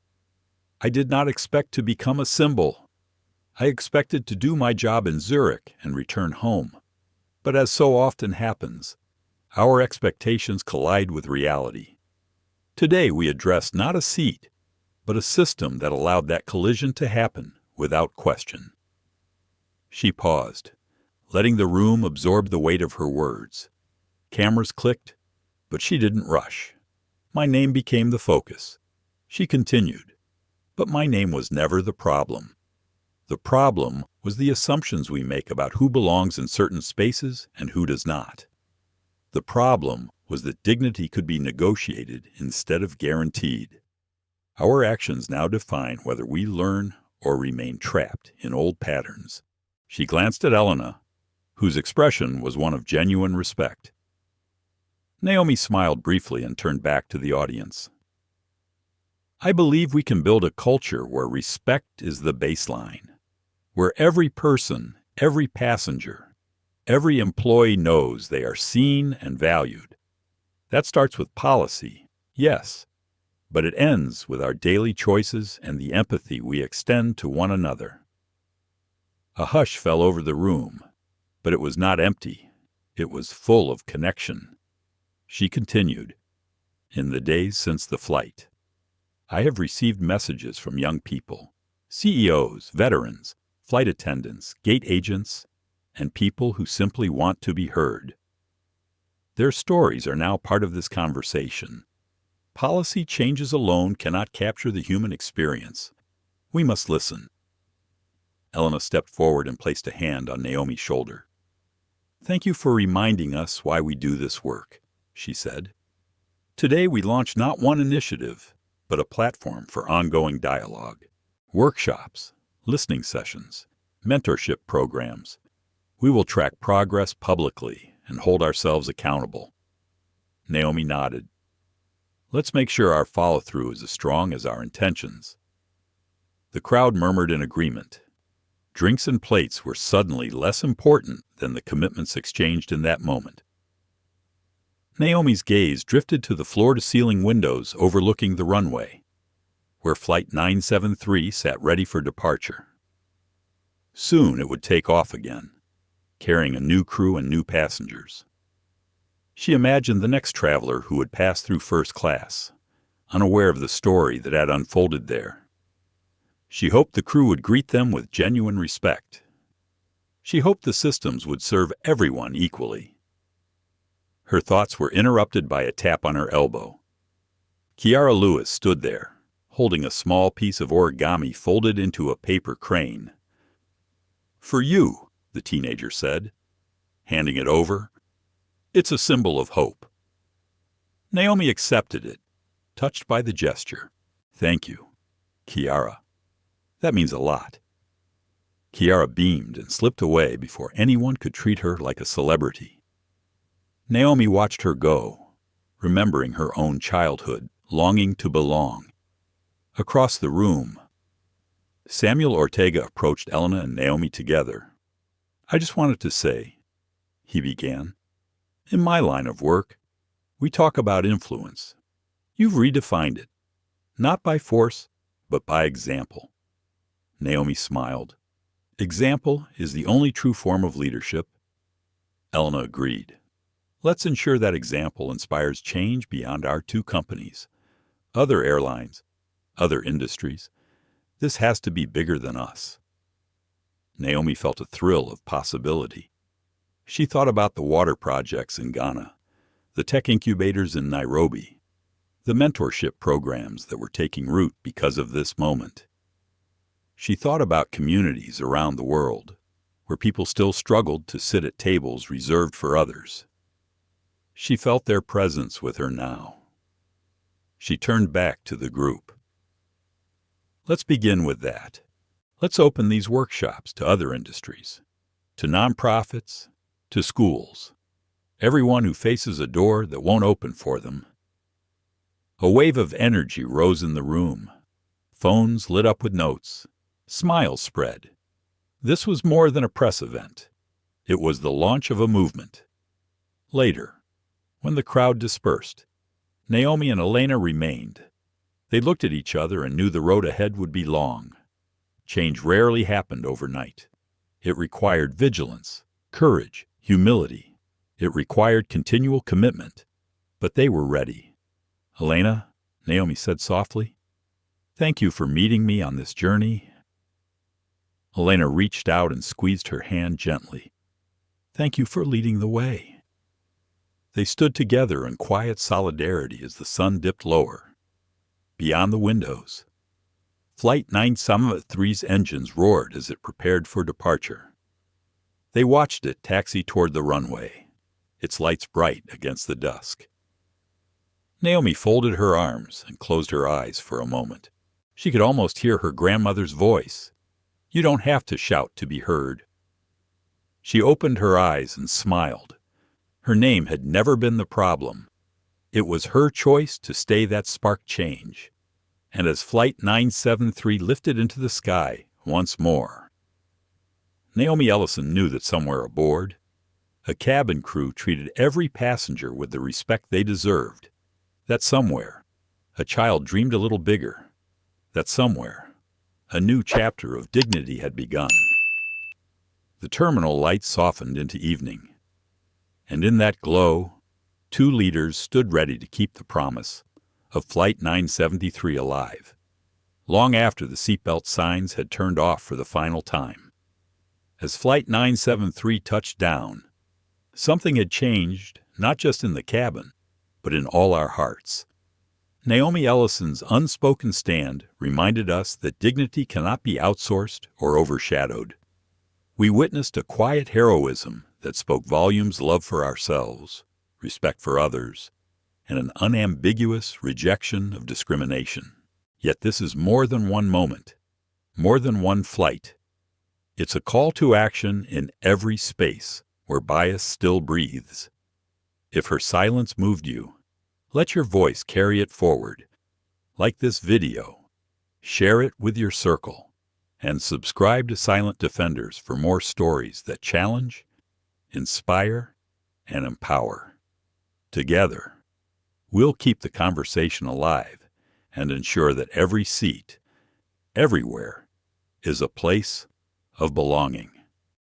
I did not expect to become a symbol. I expected to do my job in Zurich and return home. But as so often happens, our expectations collide with reality. Today we address not a seat, but a system that allowed that collision to happen without question." She paused, letting the room absorb the weight of her words. Cameras clicked, but she didn't rush. "My name became the focus," she continued. "But my name was never the problem. The problem was the assumptions we make about who belongs in certain spaces and who does not. The problem was that dignity could be negotiated instead of guaranteed. Our actions now define whether we learn or remain trapped in old patterns." She glanced at Elena, whose expression was one of genuine respect. Naomi smiled briefly and turned back to the audience. "I believe we can build a culture where respect is the baseline, where every person, every passenger, every employee knows they are seen and valued. That starts with policy, yes, but it ends with our daily choices and the empathy we extend to one another." A hush fell over the room, but it was not empty. It was full of connection. She continued, "In the days since the flight, I have received messages from young people, CEOs, veterans, flight attendants, gate agents, and people who simply want to be heard. Their stories are now part of this conversation. Policy changes alone cannot capture the human experience. We must listen." Elena stepped forward and placed a hand on Naomi's shoulder. "Thank you for reminding us why we do this work," she said. "Today we launch not one initiative, but a platform for ongoing dialogue. Workshops, listening sessions, mentorship programs. We will track progress publicly and hold ourselves accountable." Naomi nodded. "Let's make sure our follow-through is as strong as our intentions." The crowd murmured in agreement. Drinks and plates were suddenly less important than the commitments exchanged in that moment. Naomi's gaze drifted to the floor-to-ceiling windows overlooking the runway, where Flight 973 sat ready for departure. Soon it would take off again, carrying a new crew and new passengers. She imagined the next traveler who would pass through first class, unaware of the story that had unfolded there. She hoped the crew would greet them with genuine respect. She hoped the systems would serve everyone equally. Her thoughts were interrupted by a tap on her elbow. Kiara Lewis stood there, holding a small piece of origami folded into a paper crane. "For you," the teenager said, handing it over. "It's a symbol of hope." Naomi accepted it, touched by the gesture. "Thank you, Kiara. That means a lot." Kiara beamed and slipped away before anyone could treat her like a celebrity. Naomi watched her go, remembering her own childhood, longing to belong. Across the room, Samuel Ortega approached Elena and Naomi together. "I just wanted to say," he began, "in my line of work, we talk about influence. You've redefined it, not by force, but by example. Naomi smiled. Example is the only true form of leadership. Elena agreed. Let's ensure that example inspires change beyond our two companies, other airlines, other industries. This has to be bigger than us. Naomi felt a thrill of possibility. She thought about the water projects in Ghana, the tech incubators in Nairobi, the mentorship programs that were taking root because of this moment. She thought about communities around the world where people still struggled to sit at tables reserved for others. She felt their presence with her now. She turned back to the group. Let's begin with that. Let's open these workshops to other industries, to nonprofits, to schools, everyone who faces a door that won't open for them. A wave of energy rose in the room. Phones lit up with notes. Smiles spread. This was more than a press event. It was the launch of a movement. Later, when the crowd dispersed, Naomi and Elena remained. They looked at each other and knew the road ahead would be long. Change rarely happened overnight. It required vigilance, courage, humility. It required continual commitment. But they were ready. Elena, Naomi said softly, thank you for meeting me on this journey. Elena reached out and squeezed her hand gently. Thank you for leading the way. They stood together in quiet solidarity as the sun dipped lower. Beyond the windows, Flight 973's engines roared as it prepared for departure. They watched it taxi toward the runway, its lights bright against the dusk. Naomi folded her arms and closed her eyes for a moment. She could almost hear her grandmother's voice. You don't have to shout to be heard. She opened her eyes and smiled. Her name had never been the problem. It was her choice to stay that spark change. And as Flight 973 lifted into the sky once more, Naomi Ellison knew that somewhere aboard, a cabin crew treated every passenger with the respect they deserved. That somewhere, a child dreamed a little bigger. That somewhere, a new chapter of dignity had begun. The terminal lights softened into evening, and in that glow, two leaders stood ready to keep the promise of Flight 973 alive, long after the seatbelt signs had turned off for the final time. As Flight 973 touched down, something had changed, not just in the cabin, but in all our hearts. Naomi Ellison's unspoken stand reminded us that dignity cannot be outsourced or overshadowed. We witnessed a quiet heroism that spoke volumes of love for ourselves, respect for others, and an unambiguous rejection of discrimination. Yet this is more than one moment, more than one flight. It's a call to action in every space where bias still breathes. If her silence moved you, let your voice carry it forward. Like this video, share it with your circle, and subscribe to Silent Defenders for more stories that challenge, inspire, and empower. Together, we'll keep the conversation alive and ensure that every seat, everywhere, is a place of belonging.